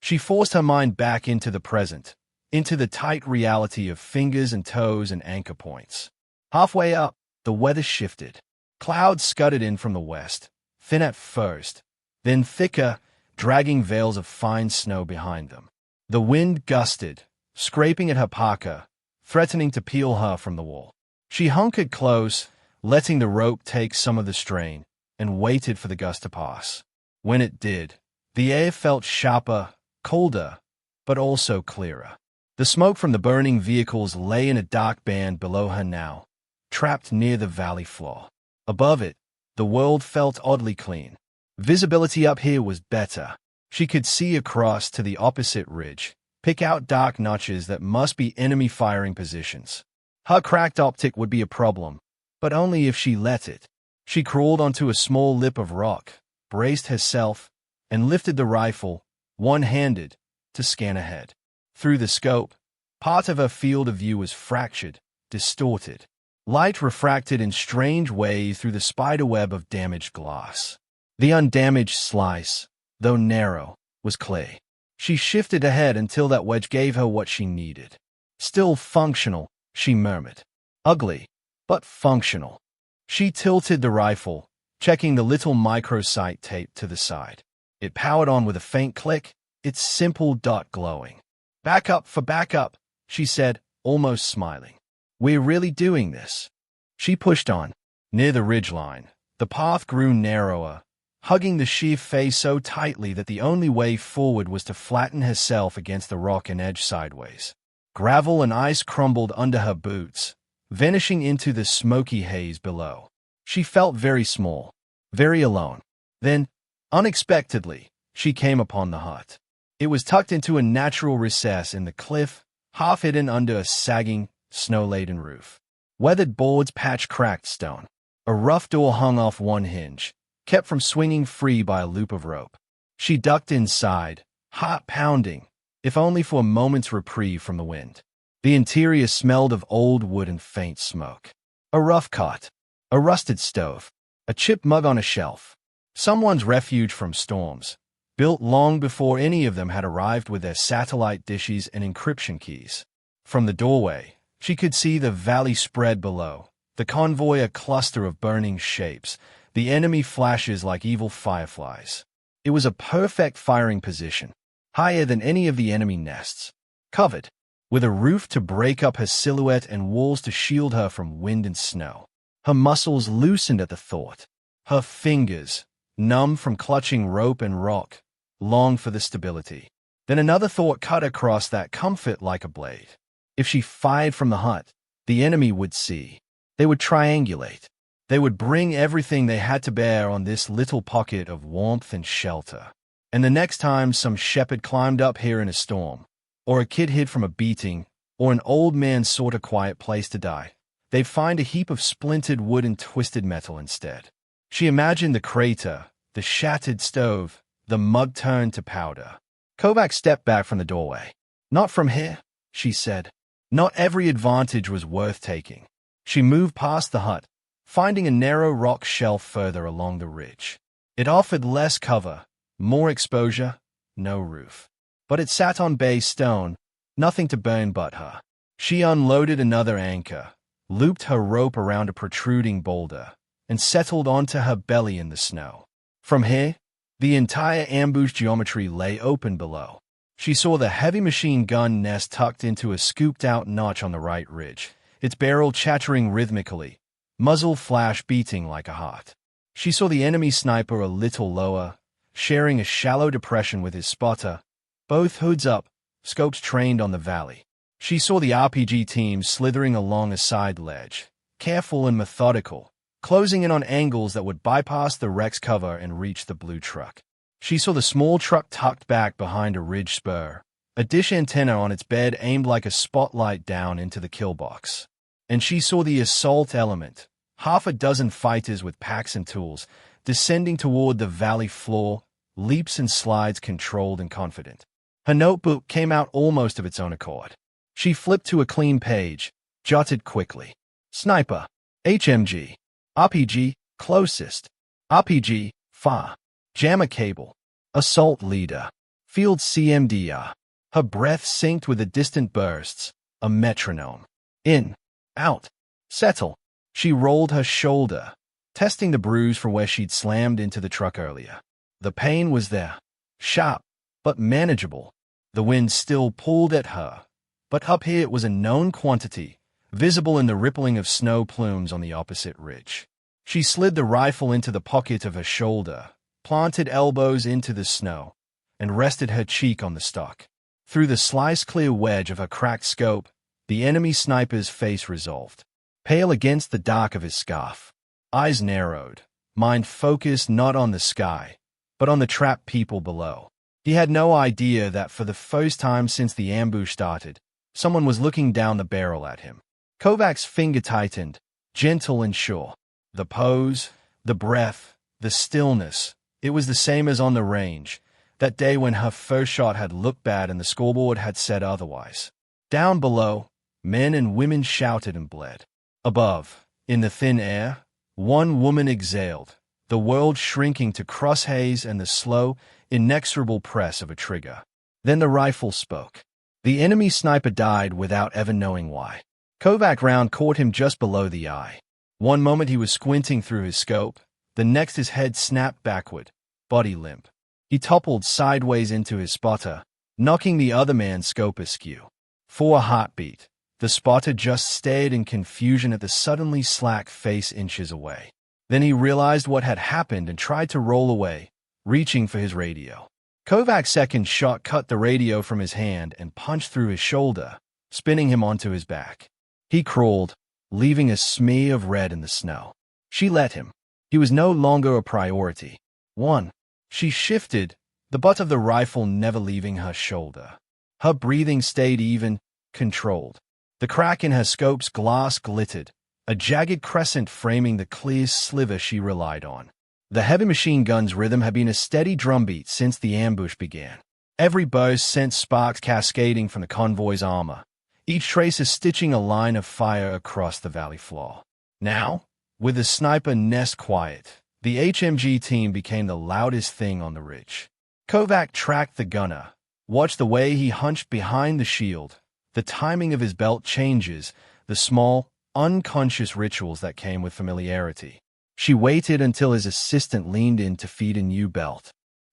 She forced her mind back into the present, into the tight reality of fingers and toes and anchor points. Halfway up, the weather shifted. Clouds scudded in from the west, thin at first, then thicker, dragging veils of fine snow behind them. The wind gusted, scraping at her parka, threatening to peel her from the wall. She hunkered close, letting the rope take some of the strain, and waited for the gust to pass. When it did, the air felt sharper, colder, but also clearer. The smoke from the burning vehicles lay in a dark band below her now, trapped near the valley floor. Above it, the world felt oddly clean. Visibility up here was better. She could see across to the opposite ridge, pick out dark notches that must be enemy firing positions. Her cracked optic would be a problem, but only if she let it. She crawled onto a small lip of rock, braced herself, and lifted the rifle, one-handed, to scan ahead. Through the scope, part of her field of view was fractured, distorted. Light refracted in strange ways through the spiderweb of damaged glass. The undamaged slice, though narrow, was clear. She shifted ahead until that wedge gave her what she needed. Still functional, she murmured. Ugly, but functional. She tilted the rifle, checking the little microsight tape to the side. It powered on with a faint click, its simple dot glowing. Back up for backup, she said, almost smiling. We're really doing this. She pushed on. Near the ridgeline, the path grew narrower, hugging the sheer face so tightly that the only way forward was to flatten herself against the rock and edge sideways. Gravel and ice crumbled under her boots, vanishing into the smoky haze below. She felt very small, very alone. Then, unexpectedly, she came upon the hut. It was tucked into a natural recess in the cliff, half hidden under a sagging, snow-laden roof. Weathered boards patched cracked stone. A rough door hung off one hinge, kept from swinging free by a loop of rope. She ducked inside, heart pounding, if only for a moment's reprieve from the wind. The interior smelled of old wood and faint smoke. A rough cot, a rusted stove, a chipped mug on a shelf. Someone's refuge from storms, built long before any of them had arrived with their satellite dishes and encryption keys. From the doorway, she could see the valley spread below, the convoy a cluster of burning shapes, the enemy flashes like evil fireflies. It was a perfect firing position, higher than any of the enemy nests, covered, with a roof to break up her silhouette and walls to shield her from wind and snow. Her muscles loosened at the thought. Her fingers, numb from clutching rope and rock, longed for the stability. Then another thought cut across that comfort like a blade. If she fired from the hut, the enemy would see. They would triangulate. They would bring everything they had to bear on this little pocket of warmth and shelter. And the next time some shepherd climbed up here in a storm, or a kid hid from a beating, or an old man sought a quiet place to die, they'd find a heap of splintered wood and twisted metal instead. She imagined the crater, the shattered stove, the mud turned to powder. Kovac stepped back from the doorway. "Not from here," she said. Not every advantage was worth taking. She moved past the hut, finding a narrow rock shelf further along the ridge. It offered less cover, more exposure, no roof. But it sat on bay stone, nothing to burn but her. She unloaded another anchor, looped her rope around a protruding boulder, and settled onto her belly in the snow. From here, the entire ambush geometry lay open below. She saw the heavy machine gun nest tucked into a scooped-out notch on the right ridge, its barrel chattering rhythmically, muzzle flash beating like a heart. She saw the enemy sniper a little lower, sharing a shallow depression with his spotter, both hoods up, scopes trained on the valley. She saw the RPG team slithering along a side ledge, careful and methodical, closing in on angles that would bypass the wreck's cover and reach the blue truck. She saw the small truck tucked back behind a ridge spur, a dish antenna on its bed aimed like a spotlight down into the kill box. And she saw the assault element, half a dozen fighters with packs and tools, descending toward the valley floor, leaps and slides controlled and confident. Her notebook came out almost of its own accord. She flipped to a clean page, jotted quickly. Sniper, HMG, RPG, closest, RPG, far, jammer cable, assault leader, field CMDR. Her breath synced with the distant bursts, a metronome. In, out, settle. She rolled her shoulder, testing the bruise from where she'd slammed into the truck earlier. The pain was there, sharp, but manageable. The wind still pulled at her, but up here it was a known quantity, visible in the rippling of snow plumes on the opposite ridge. She slid the rifle into the pocket of her shoulder, planted elbows into the snow, and rested her cheek on the stock. Through the slice-clear wedge of her cracked scope, the enemy sniper's face resolved, pale against the dark of his scarf. Eyes narrowed, mind focused not on the sky, but on the trapped people below. He had no idea that for the first time since the ambush started, someone was looking down the barrel at him. Kovac's finger tightened, gentle and sure. The pose, the breath, the stillness, it was the same as on the range, that day when her first shot had looked bad and the scoreboard had said otherwise. Down below, men and women shouted and bled. Above, in the thin air, one woman exhaled, the world shrinking to cross-haze and the slow, inexorable press of a trigger. Then the rifle spoke. The enemy sniper died without ever knowing why. Kovac round caught him just below the eye. One moment he was squinting through his scope, the next his head snapped backward, body limp. He toppled sideways into his spotter, knocking the other man's scope askew. For a heartbeat, the spotter just stared in confusion at the suddenly slack face inches away. Then he realized what had happened and tried to roll away, reaching for his radio. Kovac's second shot cut the radio from his hand and punched through his shoulder, spinning him onto his back. He crawled, leaving a smear of red in the snow. She let him. He was no longer a priority. One. She shifted, the butt of the rifle never leaving her shoulder. Her breathing stayed even, controlled. The crack in her scope's glass glittered, a jagged crescent framing the clear sliver she relied on. The heavy machine gun's rhythm had been a steady drumbeat since the ambush began. Every burst sent sparks cascading from the convoy's armor, each tracer stitching a line of fire across the valley floor. Now, with the sniper nest quiet, the HMG team became the loudest thing on the ridge. Kovac tracked the gunner. Watch the way he hunched behind the shield. The timing of his belt changes, the small, unconscious rituals that came with familiarity. She waited until his assistant leaned in to feed a new belt.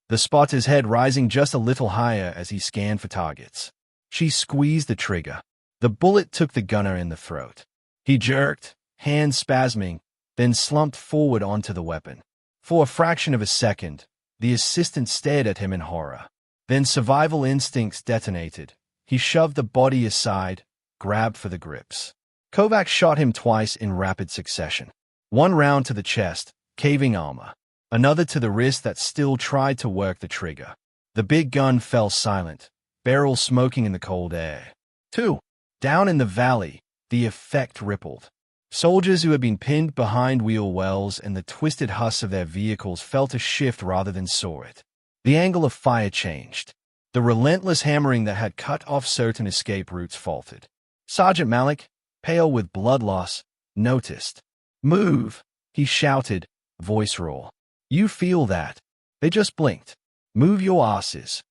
The spotter's head rising just a little higher as he scanned for targets. She squeezed the trigger. The bullet took the gunner in the throat. He jerked, hands spasming, then slumped forward onto the weapon. For a fraction of a second, the assistant stared at him in horror. Then survival instincts detonated. He shoved the body aside, grabbed for the grips. Kovac shot him twice in rapid succession. One round to the chest, caving armor. Another to the wrist that still tried to work the trigger. The big gun fell silent, barrel smoking in the cold air. 2. Down in the valley, the effect rippled. Soldiers who had been pinned behind wheel wells and the twisted husks of their vehicles felt a shift rather than saw it. The angle of fire changed. The relentless hammering that had cut off certain escape routes faltered. Sergeant Malik, pale with blood loss, noticed. "Move," he shouted, voice raw. "You feel that?" They just blinked. "Move your asses."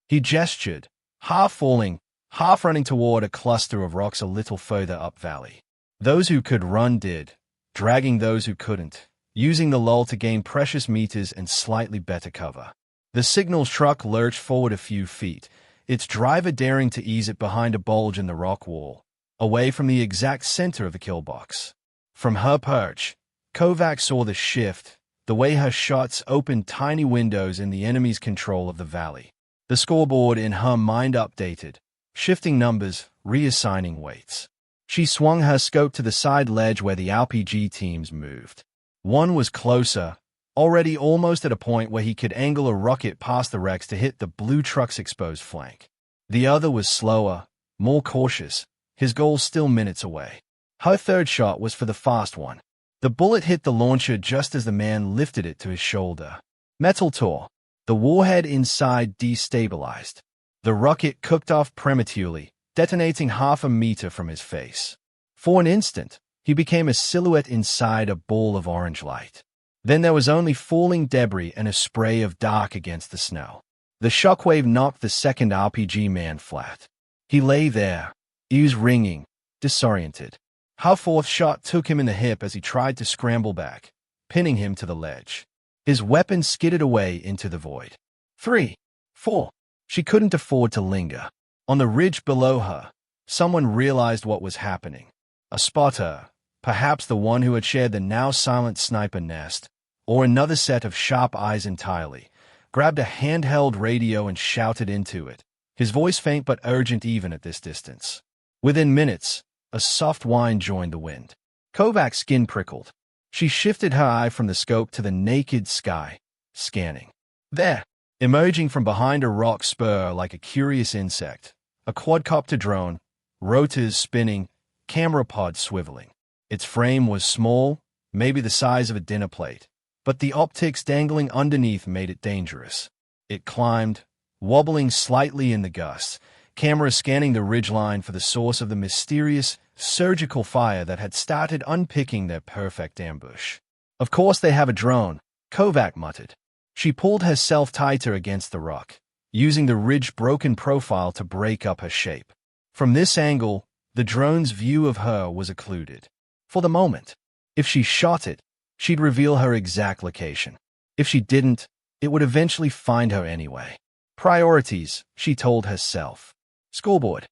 He gestured, half falling, half running toward a cluster of rocks a little further up valley. Those who could run did, dragging those who couldn't, using the lull to gain precious meters and slightly better cover. The signals truck lurched forward a few feet, its driver daring to ease it behind a bulge in the rock wall, away from the exact center of the kill box. From her perch, Kovac saw the shift, the way her shots opened tiny windows in the enemy's control of the valley. The scoreboard in her mind updated, shifting numbers, reassigning weights. She swung her scope to the side ledge where the RPG teams moved. One was closer, already almost at a point where he could angle a rocket past the wrecks to hit the blue truck's exposed flank. The other was slower, more cautious, his goal still minutes away. Her third shot was for the fast one. The bullet hit the launcher just as the man lifted it to his shoulder. Metal tore. The warhead inside destabilized. The rocket cooked off prematurely, detonating half a meter from his face. For an instant, he became a silhouette inside a ball of orange light. Then there was only falling debris and a spray of dark against the snow. The shockwave knocked the second RPG man flat. He lay there, ears ringing, disoriented. Her fourth shot took him in the hip as he tried to scramble back, pinning him to the ledge. His weapon skidded away into the void. 3, 4. She couldn't afford to linger. On the ridge below her, someone realized what was happening. A spotter, perhaps the one who had shared the now silent sniper nest, or another set of sharp eyes entirely, grabbed a handheld radio and shouted into it, his voice faint but urgent even at this distance. Within minutes, a soft whine joined the wind. Kovac's skin prickled. She shifted her eye from the scope to the naked sky, scanning. There, emerging from behind a rock spur like a curious insect, a quadcopter drone, rotors spinning, camera pod swiveling. Its frame was small, maybe the size of a dinner plate, but the optics dangling underneath made it dangerous. It climbed, wobbling slightly in the gusts, camera scanning the ridgeline for the source of the mysterious, surgical fire that had started unpicking their perfect ambush. "Of course they have a drone," Kovac muttered. She pulled herself tighter against the rock, using the ridge-broken profile to break up her shape. From this angle, the drone's view of her was occluded. For the moment, if she shot it, she'd reveal her exact location. If she didn't, it would eventually find her anyway. Priorities, she told herself. Scoreboard.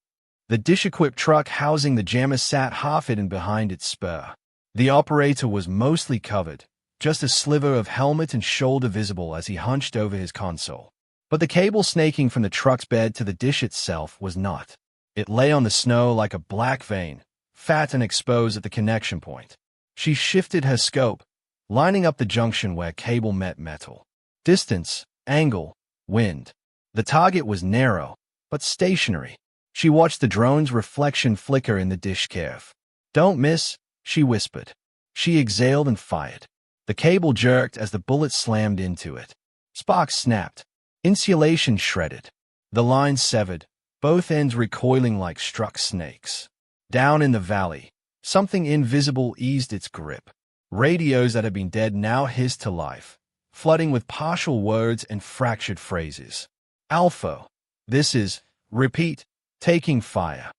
The dish-equipped truck housing the jammer sat half-hidden behind its spur. The operator was mostly covered, just a sliver of helmet and shoulder visible as he hunched over his console. But the cable snaking from the truck's bed to the dish itself was not. It lay on the snow like a black vein, fat and exposed at the connection point. She shifted her scope, lining up the junction where cable met metal. Distance, angle, wind. The target was narrow, but stationary. She watched the drone's reflection flicker in the dish curve. "Don't miss," she whispered. She exhaled and fired. The cable jerked as the bullet slammed into it. Sparks snapped. Insulation shredded. The line severed, both ends recoiling like struck snakes. Down in the valley, something invisible eased its grip. Radios that had been dead now hissed to life, flooding with partial words and fractured phrases. Alpha. This is, repeat, taking fire.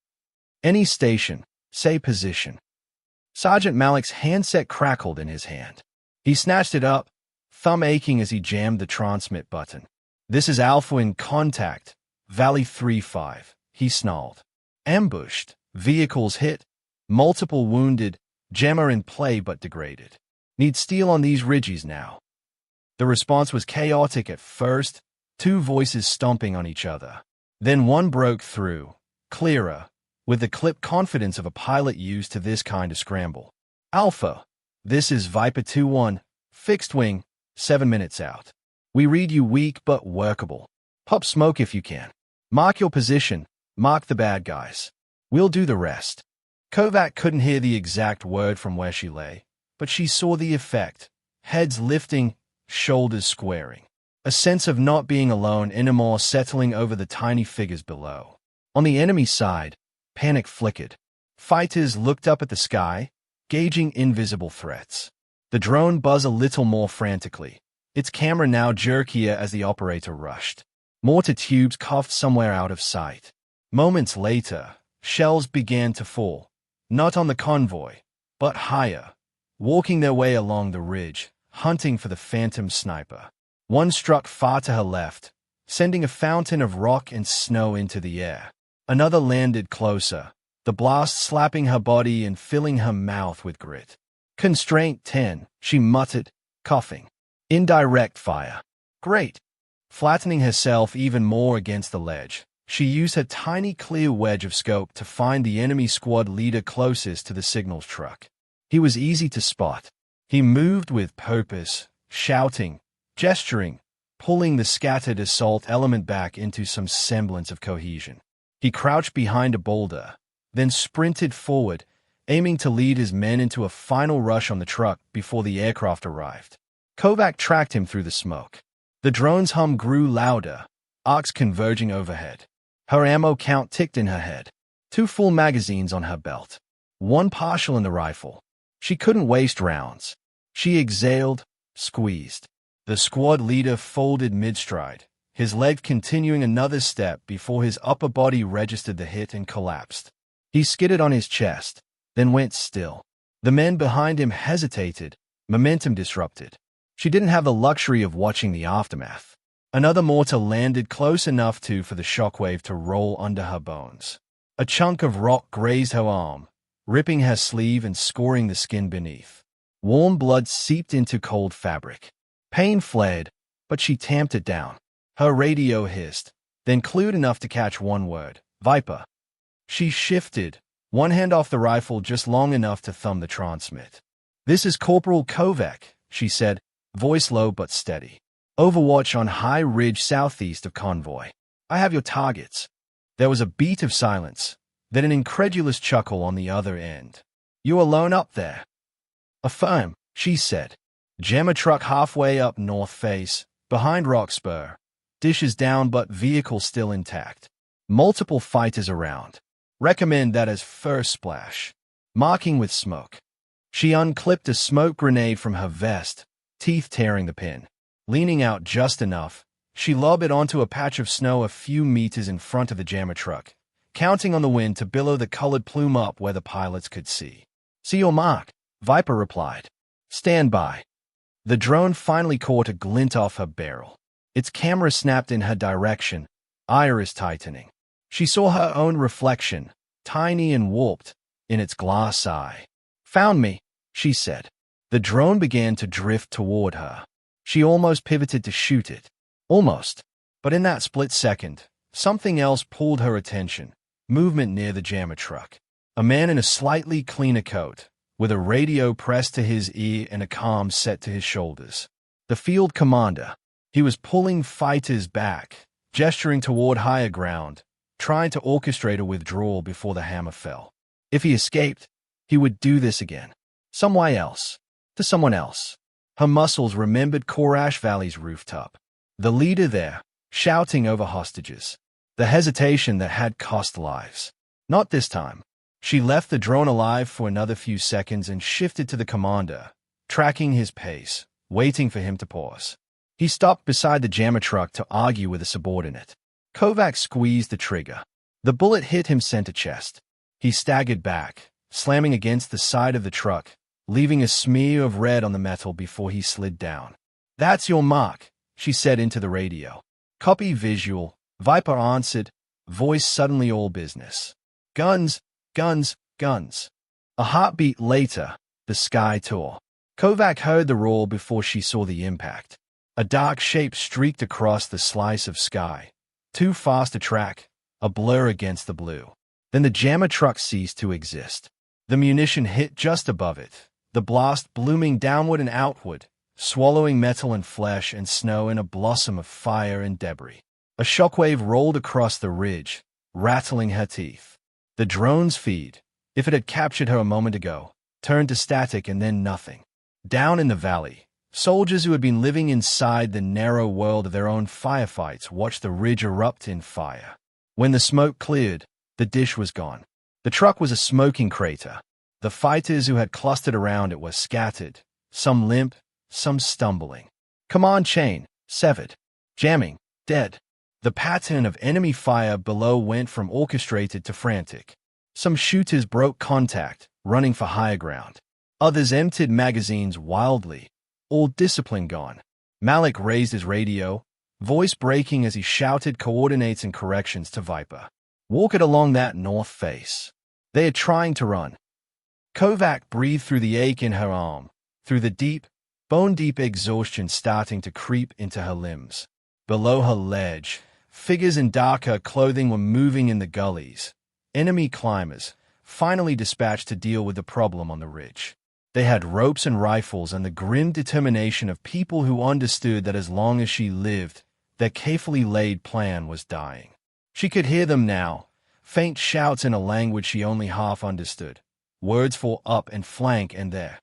Any station, say position. Sergeant Malik's handset crackled in his hand. He snatched it up, thumb aching as he jammed the transmit button. This is Alpha in contact, Valley 3-5, he snarled. Ambushed, vehicles hit, multiple wounded, jammer in play but degraded. Need steel on these ridges now. The response was chaotic at first, two voices stomping on each other. Then one broke through, clearer, with the clipped confidence of a pilot used to this kind of scramble. Alpha, this is Viper 2-1, fixed wing, 7 minutes out. We read you weak but workable. Pop smoke if you can. Mark your position, mark the bad guys. We'll do the rest. Kovac couldn't hear the exact word from where she lay, but she saw the effect. Heads lifting, shoulders squaring. A sense of not being alone anymore settling over the tiny figures below. On the enemy side, panic flickered. Fighters looked up at the sky, gauging invisible threats. The drone buzzed a little more frantically, its camera now jerkier as the operator rushed. Mortar tubes coughed somewhere out of sight. Moments later, shells began to fall, not on the convoy, but higher, walking their way along the ridge, hunting for the phantom sniper. One struck far to her left, sending a fountain of rock and snow into the air. Another landed closer, the blast slapping her body and filling her mouth with grit. Constraint 10, she muttered, coughing. Indirect fire. Great. Flattening herself even more against the ledge, she used her tiny clear wedge of scope to find the enemy squad leader closest to the signals truck. He was easy to spot. He moved with purpose, shouting, gesturing, pulling the scattered assault element back into some semblance of cohesion. He crouched behind a boulder, then sprinted forward, aiming to lead his men into a final rush on the truck before the aircraft arrived. Kovac tracked him through the smoke. The drone's hum grew louder, arcs converging overhead. Her ammo count ticked in her head. 2 full magazines on her belt. 1 partial in the rifle. She couldn't waste rounds. She exhaled, squeezed. The squad leader folded mid-stride, his leg continuing another step before his upper body registered the hit and collapsed. He skidded on his chest, then went still. The men behind him hesitated, momentum disrupted. She didn't have the luxury of watching the aftermath. Another mortar landed close enough for the shockwave to roll under her bones. A chunk of rock grazed her arm, ripping her sleeve and scoring the skin beneath. Warm blood seeped into cold fabric. Pain fled, but she tamped it down. Her radio hissed, then clued enough to catch one word, Viper. She shifted, one hand off the rifle just long enough to thumb the transmit. This is Corporal Kovac, she said, voice low but steady. Overwatch on High Ridge southeast of Convoy. I have your targets. There was a beat of silence, then an incredulous chuckle on the other end. You alone up there? Affirm, she said. Jam a truck halfway up north face, behind rock spur. Dishes down but vehicle still intact. Multiple fighters around. Recommend that as first splash. Marking with smoke. She unclipped a smoke grenade from her vest, teeth tearing the pin. Leaning out just enough, she lobbed it onto a patch of snow a few meters in front of the jammer truck, counting on the wind to billow the colored plume up where the pilots could see. See your mark, Viper replied. Stand by. The drone finally caught a glint off her barrel. Its camera snapped in her direction, iris tightening. She saw her own reflection, tiny and warped, in its glass eye. Found me, she said. The drone began to drift toward her. She almost pivoted to shoot it. Almost. But in that split second, something else pulled her attention. Movement near the jammer truck. A man in a slightly cleaner coat, with a radio pressed to his ear and a comm set to his shoulders. The field commander. He was pulling fighters back, gesturing toward higher ground, trying to orchestrate a withdrawal before the hammer fell. If he escaped, he would do this again. Somewhere else. To someone else. Her muscles remembered Korash Valley's rooftop. The leader there, shouting over hostages. The hesitation that had cost lives. Not this time. She left the drone alive for another few seconds and shifted to the commander, tracking his pace, waiting for him to pause. He stopped beside the jammer truck to argue with a subordinate. Kovac squeezed the trigger. The bullet hit him center chest. He staggered back, slamming against the side of the truck, leaving a smear of red on the metal before he slid down. "That's your mark," she said into the radio. "Copy visual," Viper answered, voice suddenly all business. "Guns, guns, guns." A heartbeat later, the sky tore. Kovac heard the roar before she saw the impact. A dark shape streaked across the slice of sky, too fast to track, a blur against the blue. Then the jammer truck ceased to exist. The munition hit just above it, the blast blooming downward and outward, swallowing metal and flesh and snow in a blossom of fire and debris. A shockwave rolled across the ridge, rattling her teeth. The drone's feed, if it had captured her a moment ago, turned to static and then nothing. Down in the valley, soldiers who had been living inside the narrow world of their own firefights watched the ridge erupt in fire. When the smoke cleared, the dish was gone. The truck was a smoking crater. The fighters who had clustered around it were scattered, some limp, some stumbling. Command chain, severed. Jamming, dead. The pattern of enemy fire below went from orchestrated to frantic. Some shooters broke contact, running for higher ground. Others emptied magazines wildly, all discipline gone. Malik raised his radio, voice breaking as he shouted coordinates and corrections to Viper. "Walk it along that north face. They are trying to run." Kovac breathed through the ache in her arm, through the deep, bone-deep exhaustion starting to creep into her limbs. Below her ledge, figures in darker clothing were moving in the gullies. Enemy climbers, finally dispatched to deal with the problem on the ridge. They had ropes and rifles and the grim determination of people who understood that as long as she lived, their carefully laid plan was dying. She could hear them now, faint shouts in a language she only half understood, words for up and flank and there.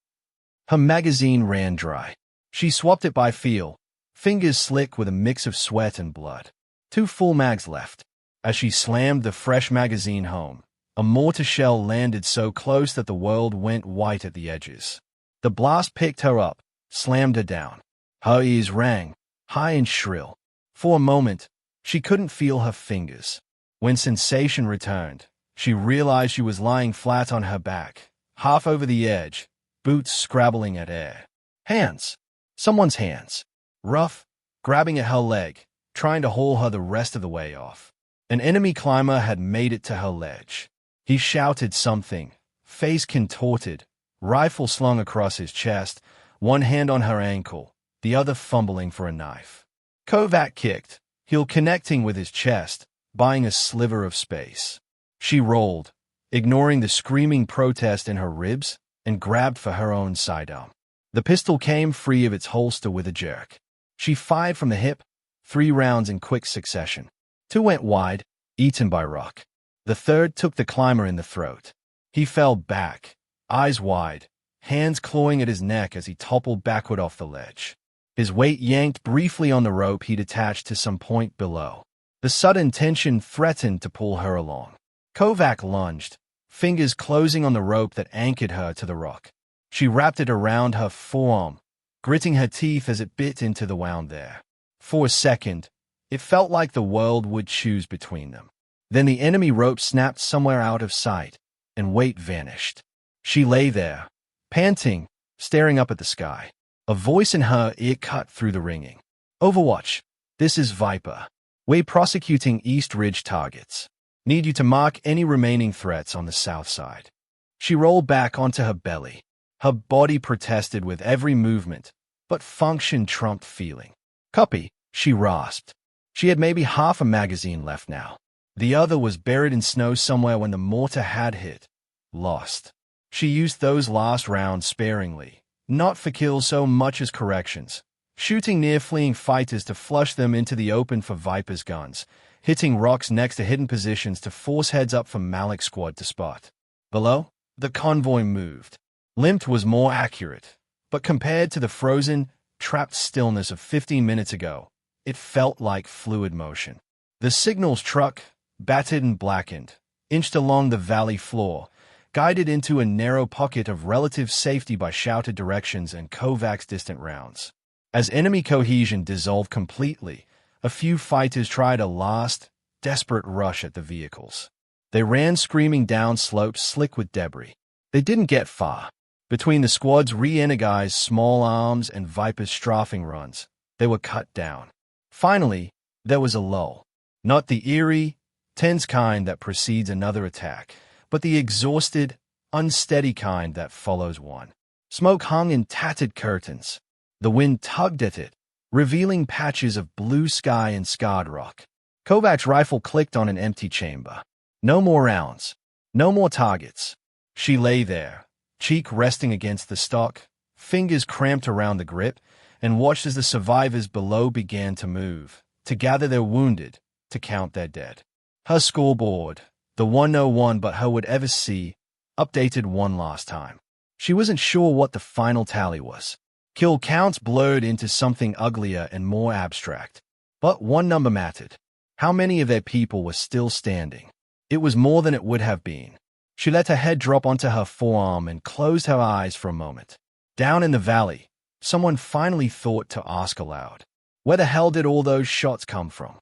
Her magazine ran dry. She swapped it by feel, fingers slick with a mix of sweat and blood. 2 full mags left. As she slammed the fresh magazine home, a mortar shell landed so close that the world went white at the edges. The blast picked her up, slammed her down. Her ears rang, high and shrill. For a moment, she couldn't feel her fingers. When sensation returned, she realized she was lying flat on her back, half over the edge, boots scrabbling at air. Hands. Someone's hands. Rough, grabbing at her leg, trying to haul her the rest of the way off. An enemy climber had made it to her ledge. He shouted something, face contorted, rifle slung across his chest, one hand on her ankle, the other fumbling for a knife. Kovac kicked, heel connecting with his chest, buying a sliver of space. She rolled, ignoring the screaming protest in her ribs, and grabbed for her own sidearm. The pistol came free of its holster with a jerk. She fired from the hip, 3 rounds in quick succession. 2 went wide, eaten by rock. The third took the climber in the throat. He fell back, eyes wide, hands clawing at his neck as he toppled backward off the ledge. His weight yanked briefly on the rope he'd attached to some point below. The sudden tension threatened to pull her along. Kovac lunged, fingers closing on the rope that anchored her to the rock. She wrapped it around her forearm, gritting her teeth as it bit into the wound there. For a second, it felt like the world would choose between them. Then the enemy rope snapped somewhere out of sight, and weight vanished. She lay there, panting, staring up at the sky. A voice in her ear cut through the ringing. "Overwatch, this is Viper. We're prosecuting East Ridge targets. Need you to mark any remaining threats on the south side." She rolled back onto her belly. Her body protested with every movement, but function trumped feeling. "Copy," she rasped. She had maybe half a magazine left now. The other was buried in snow somewhere when the mortar had hit. Lost. She used those last rounds sparingly, not for kills so much as corrections, shooting near fleeing fighters to flush them into the open for Viper's guns, hitting rocks next to hidden positions to force heads up for Malik's squad to spot. Below, the convoy moved. Limped was more accurate, but compared to the frozen, trapped stillness of 15 minutes ago, it felt like fluid motion. The signals truck, battered and blackened, inched along the valley floor, guided into a narrow pocket of relative safety by shouted directions and Kovac's distant rounds. As enemy cohesion dissolved completely, a few fighters tried a last, desperate rush at the vehicles. They ran screaming down slopes slick with debris. They didn't get far. Between the squad's re-energized small arms and Viper's strafing runs, they were cut down. Finally, there was a lull. Not the eerie, tense kind that precedes another attack, but the exhausted, unsteady kind that follows one. Smoke hung in tattered curtains. The wind tugged at it, revealing patches of blue sky and scarred rock. Kovac's rifle clicked on an empty chamber. No more rounds. No more targets. She lay there, cheek resting against the stock, fingers cramped around the grip, and watched as the survivors below began to move, to gather their wounded, to count their dead. Her scoreboard, the one no one but her would ever see, updated one last time. She wasn't sure what the final tally was. Kill counts blurred into something uglier and more abstract. But one number mattered. How many of their people were still standing? It was more than it would have been. She let her head drop onto her forearm and closed her eyes for a moment. Down in the valley, someone finally thought to ask aloud, where the hell did all those shots come from?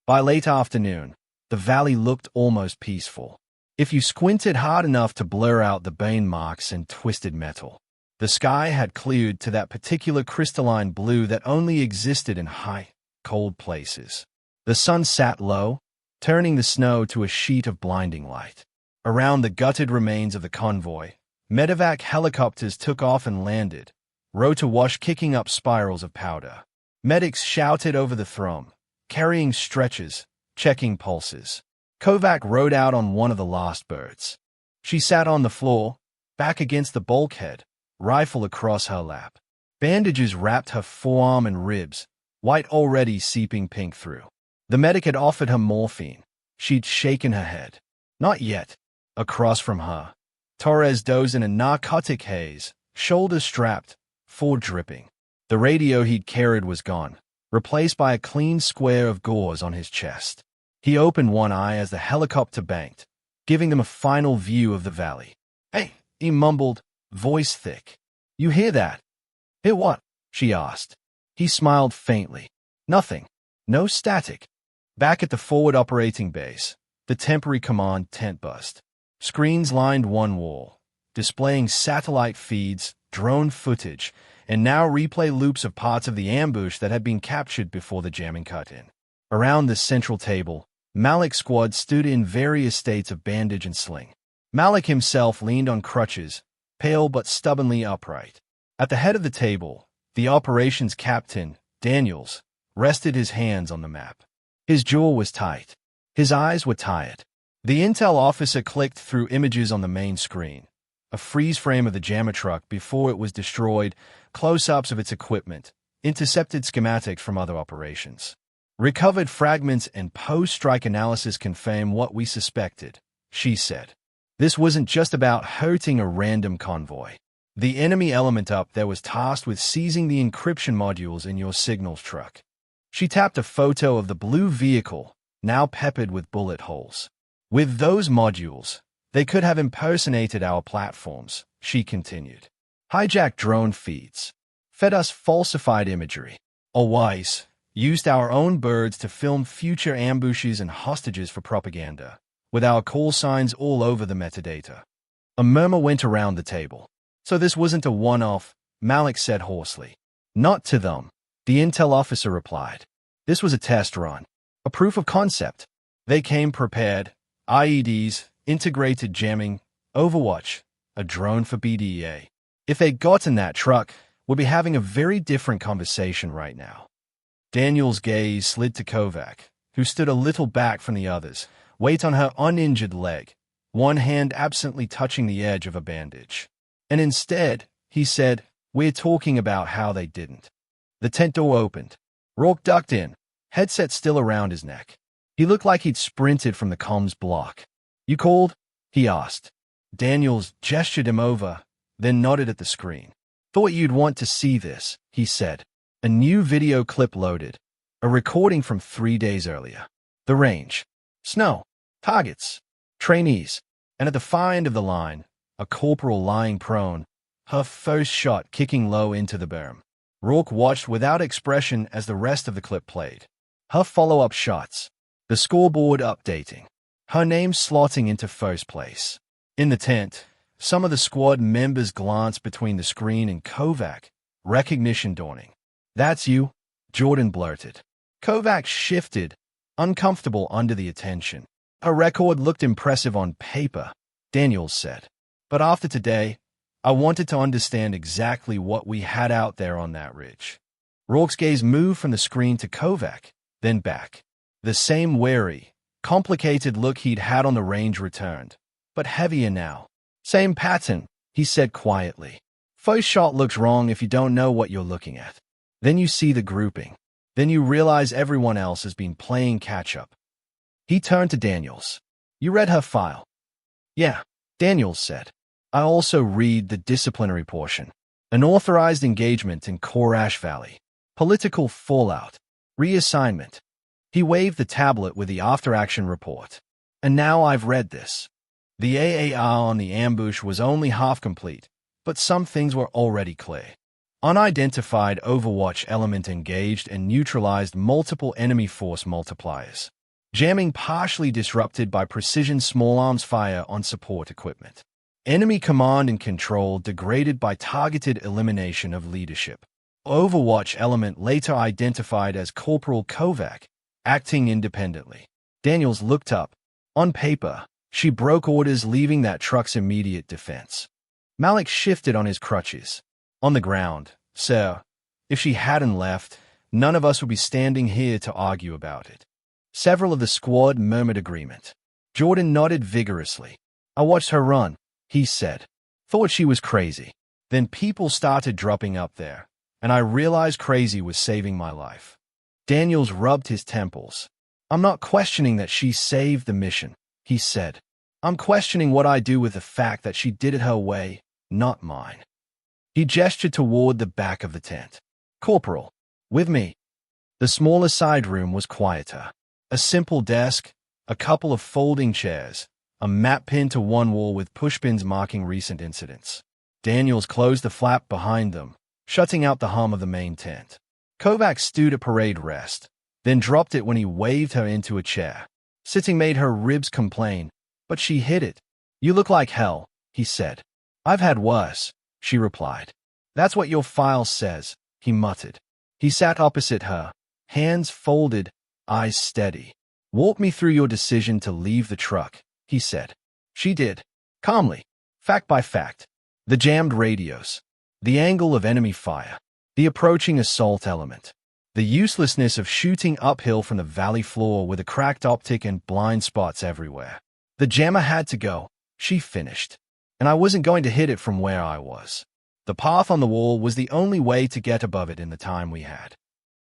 By late afternoon, the valley looked almost peaceful. If you squinted hard enough to blur out the bane marks and twisted metal, the sky had cleared to that particular crystalline blue that only existed in high, cold places. The sun sat low, turning the snow to a sheet of blinding light. Around the gutted remains of the convoy, medevac helicopters took off and landed, rotor wash kicking up spirals of powder. Medics shouted over the throng, carrying stretchers, checking pulses. Kovac rode out on one of the last birds. She sat on the floor, back against the bulkhead, rifle across her lap. Bandages wrapped her forearm and ribs, white already seeping pink through. The medic had offered her morphine. She'd shaken her head. Not yet. Across from her, Torres dozed in a narcotic haze, shoulders strapped, full dripping. The radio he'd carried was gone, replaced by a clean square of gauze on his chest. He opened one eye as the helicopter banked, giving them a final view of the valley. "Hey," he mumbled, voice thick. "You hear that?" "Hear what?" she asked. He smiled faintly. "Nothing. No static." Back at the forward operating base, the temporary command tent bust. Screens lined one wall, displaying satellite feeds, drone footage, and now replay loops of parts of the ambush that had been captured before the jamming cut in. Around the central table, Malik's squad stood in various states of bandage and sling. Malik himself leaned on crutches, pale but stubbornly upright. At the head of the table, the operations captain, Daniels, rested his hands on the map. His jaw was tight. His eyes were tired. The intel officer clicked through images on the main screen. A freeze frame of the jammer truck before it was destroyed, close-ups of its equipment, intercepted schematics from other operations. Recovered fragments and post-strike analysis confirm what we suspected, she said. This wasn't just about hurting a random convoy. The enemy element up there was tasked with seizing the encryption modules in your signals truck. She tapped a photo of the blue vehicle, now peppered with bullet holes. With those modules, they could have impersonated our platforms, she continued. Hijacked drone feeds, fed us falsified imagery. Always used our own birds to film future ambushes and hostages for propaganda, with our call signs all over the metadata. A murmur went around the table. So this wasn't a one-off, Malik said hoarsely. Not to them, the intel officer replied. This was a test run, a proof of concept. They came prepared. IEDs, integrated jamming, Overwatch, a drone for BDA. If they'd gotten that truck, we'd be having a very different conversation right now. Daniel's gaze slid to Kovac, who stood a little back from the others, weight on her uninjured leg, one hand absently touching the edge of a bandage. And instead, he said, we're talking about how they didn't. The tent door opened. Rourke ducked in, headset still around his neck. He looked like he'd sprinted from the comms block. You called? He asked. Daniels gestured him over, then nodded at the screen. Thought you'd want to see this, he said. A new video clip loaded. A recording from 3 days earlier. The range. Snow. Targets. Trainees. And at the far end of the line, a corporal lying prone, her first shot kicking low into the berm. Rourke watched without expression as the rest of the clip played. Her follow-up shots. The scoreboard updating. Her name slotting into first place. In the tent, some of the squad members glanced between the screen and Kovac, recognition dawning. "That's you," Jordan blurted. Kovac shifted, uncomfortable under the attention. "Her record looked impressive on paper," Daniels said. "But after today, I wanted to understand exactly what we had out there on that ridge." Rourke's gaze moved from the screen to Kovac, then back. The same wary, complicated look he'd had on the range returned, but heavier now. "Same pattern," he said quietly. "First shot looks wrong if you don't know what you're looking at. Then you see the grouping. Then you realize everyone else has been playing catch-up." He turned to Daniels. "You read her file?" "Yeah," Daniels said. "I also read the disciplinary portion. Unauthorized engagement in Korash Valley. Political fallout. Reassignment." He waved the tablet with the after-action report. "And now I've read this. The AAR on the ambush was only half complete, but some things were already clear. Unidentified Overwatch element engaged and neutralized multiple enemy force multipliers. Jamming partially disrupted by precision small arms fire on support equipment. Enemy command and control degraded by targeted elimination of leadership. Overwatch element later identified as Corporal Kovac, acting independently." Daniels looked up. "On paper, she broke orders leaving that truck's immediate defense." Malik shifted on his crutches. "On the ground, sir. If she hadn't left, none of us would be standing here to argue about it." Several of the squad murmured agreement. Jordan nodded vigorously. "I watched her run," he said. "Thought she was crazy. Then people started dropping up there, and I realized crazy was saving my life." Daniels rubbed his temples. "I'm not questioning that she saved the mission," he said. "I'm questioning what I do with the fact that she did it her way, not mine." He gestured toward the back of the tent. "Corporal, with me." The smaller side room was quieter. A simple desk, a couple of folding chairs, a map pinned to one wall with pushpins marking recent incidents. Daniels closed the flap behind them, shutting out the hum of the main tent. Kovac stood at parade rest, then dropped it when he waved her into a chair. Sitting made her ribs complain, but she hid it. "You look like hell," he said. "I've had worse," she replied. "That's what your file says," he muttered. He sat opposite her, hands folded, eyes steady. "Walk me through your decision to leave the truck," he said. She did, calmly, fact by fact. The jammed radios, the angle of enemy fire, the approaching assault element, the uselessness of shooting uphill from the valley floor with a cracked optic and blind spots everywhere. "The jammer had to go," she finished, "and I wasn't going to hit it from where I was. The path on the wall was the only way to get above it in the time we had.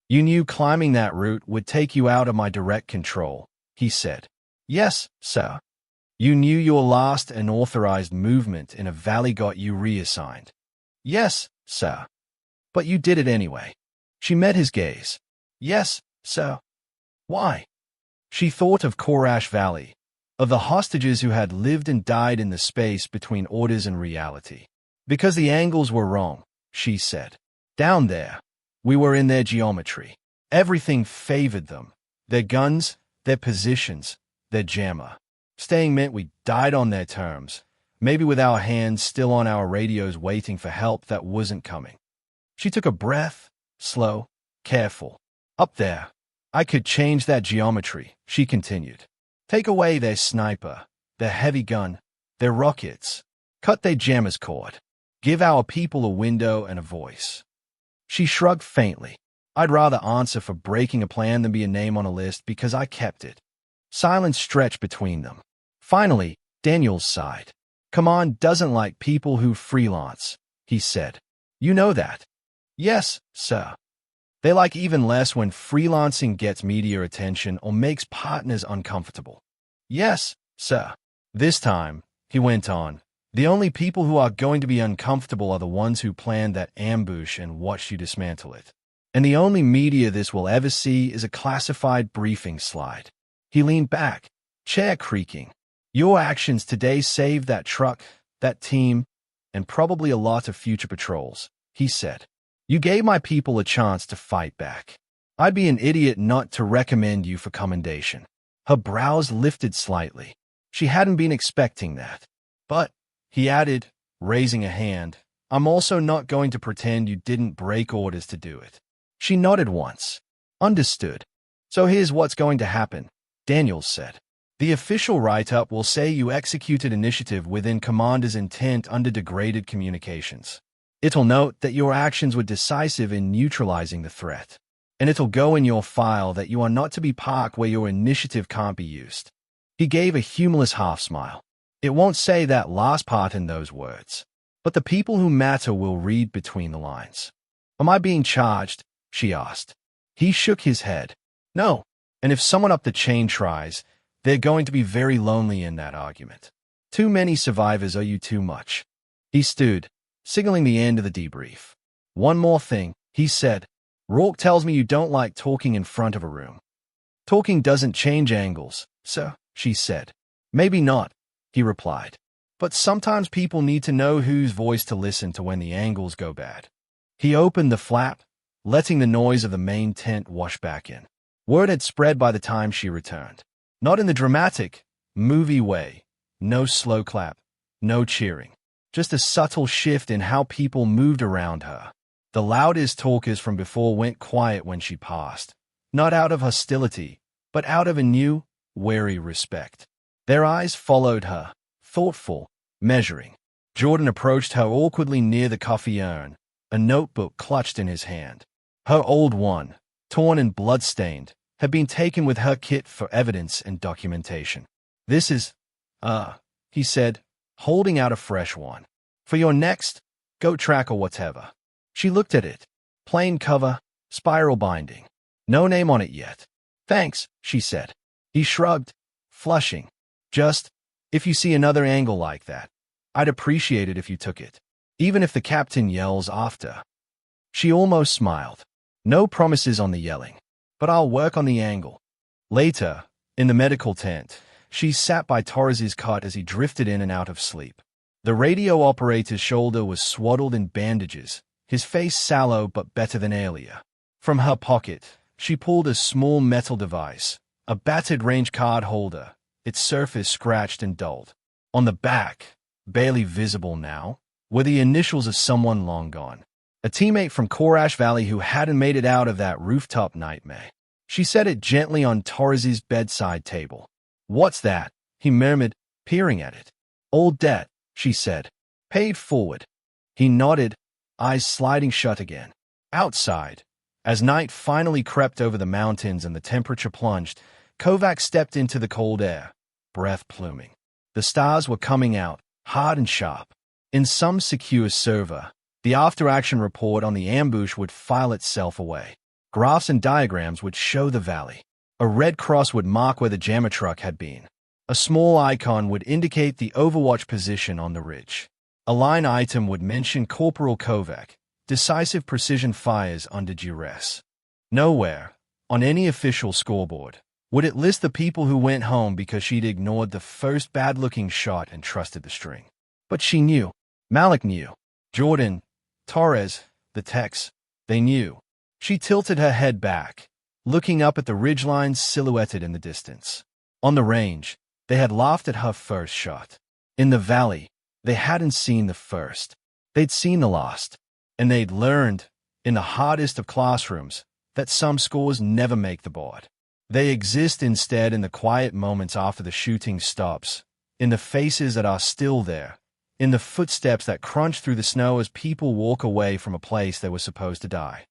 You knew climbing that route would take you out of my direct control," he said. "Yes, sir." "You knew your last unauthorized movement in a valley got you reassigned." "Yes, sir." "But you did it anyway." She met his gaze. "Yes, sir." "Why?" She thought of Korash Valley, of the hostages who had lived and died in the space between orders and reality. "Because the angles were wrong," she said. "Down there, we were in their geometry. Everything favored them. Their guns, their positions, their jammer. Staying meant we died on their terms, maybe with our hands still on our radios waiting for help that wasn't coming." She took a breath, slow, careful. "Up there, I could change that geometry," she continued. "Take away their sniper, their heavy gun, their rockets. Cut their jammer's cord. Give our people a window and a voice." She shrugged faintly. "I'd rather answer for breaking a plan than be a name on a list because I kept it." Silence stretched between them. Finally, Daniels sighed. "Command doesn't like people who freelance," he said. "You know that." "Yes, sir." "They like even less when freelancing gets media attention or makes partners uncomfortable." "Yes, sir." "This time," he went on, "the only people who are going to be uncomfortable are the ones who planned that ambush and watched you dismantle it. And the only media this will ever see is a classified briefing slide." He leaned back, chair creaking. "Your actions today saved that truck, that team, and probably a lot of future patrols," he said. You gave my people a chance to fight back. I'd be an idiot not to recommend you for commendation. Her brows lifted slightly. She hadn't been expecting that. But, he added, raising a hand, I'm also not going to pretend you didn't break orders to do it. She nodded once. Understood. So here's what's going to happen, Daniels said. The official write-up will say you executed initiative within commander's intent under degraded communications. It'll note that your actions were decisive in neutralizing the threat. And it'll go in your file that you are not to be parked where your initiative can't be used. He gave a humorless half-smile. It won't say that last part in those words. But the people who matter will read between the lines. Am I being charged? She asked. He shook his head. No. And if someone up the chain tries, they're going to be very lonely in that argument. Too many survivors owe you too much. He stood, signaling the end of the debrief. One more thing, he said. Rourke tells me you don't like talking in front of a room. Talking doesn't change angles, sir, she said. Maybe not, he replied. But sometimes people need to know whose voice to listen to when the angles go bad. He opened the flap, letting the noise of the main tent wash back in. Word had spread by the time she returned. Not in the dramatic, movie way. No slow clap, no cheering. Just a subtle shift in how people moved around her. The loudest talkers from before went quiet when she passed. Not out of hostility, but out of a new, wary respect. Their eyes followed her, thoughtful, measuring. Jordan approached her awkwardly near the coffee urn, a notebook clutched in his hand. Her old one, torn and blood-stained, had been taken with her kit for evidence and documentation. This is, he said, holding out a fresh one. For your next, goat track or whatever. She looked at it. Plain cover, spiral binding. No name on it yet. Thanks, she said. He shrugged, flushing. Just, if you see another angle like that, I'd appreciate it if you took it. Even if the captain yells after. She almost smiled. No promises on the yelling. But I'll work on the angle. Later, in the medical tent, she sat by Torres's cot as he drifted in and out of sleep. The radio operator's shoulder was swaddled in bandages, his face sallow but better than earlier. From her pocket, she pulled a small metal device, a battered range card holder, its surface scratched and dulled. On the back, barely visible now, were the initials of someone long gone. A teammate from Korash Valley who hadn't made it out of that rooftop nightmare. She set it gently on Torres's bedside table. What's that? He murmured, peering at it. Old debt, she said. Paid forward. He nodded, eyes sliding shut again. Outside, as night finally crept over the mountains and the temperature plunged, Kovac stepped into the cold air, breath pluming. The stars were coming out, hard and sharp. In some secure server, the after-action report on the ambush would file itself away. Graphs and diagrams would show the valley. A red cross would mark where the jammer truck had been. A small icon would indicate the Overwatch position on the ridge. A line item would mention Corporal Kovac, decisive precision fires under duress. Nowhere, on any official scoreboard, would it list the people who went home because she'd ignored the first bad-looking shot and trusted the string. But she knew. Malik knew. Jordan, Torres, the techs, they knew. She tilted her head back, looking up at the ridgelines silhouetted in the distance. On the range, they had laughed at her first shot. In the valley, they hadn't seen the first. They'd seen the last. And they'd learned, in the hardest of classrooms, that some scores never make the board. They exist instead in the quiet moments after the shooting stops, in the faces that are still there, in the footsteps that crunch through the snow as people walk away from a place they were supposed to die.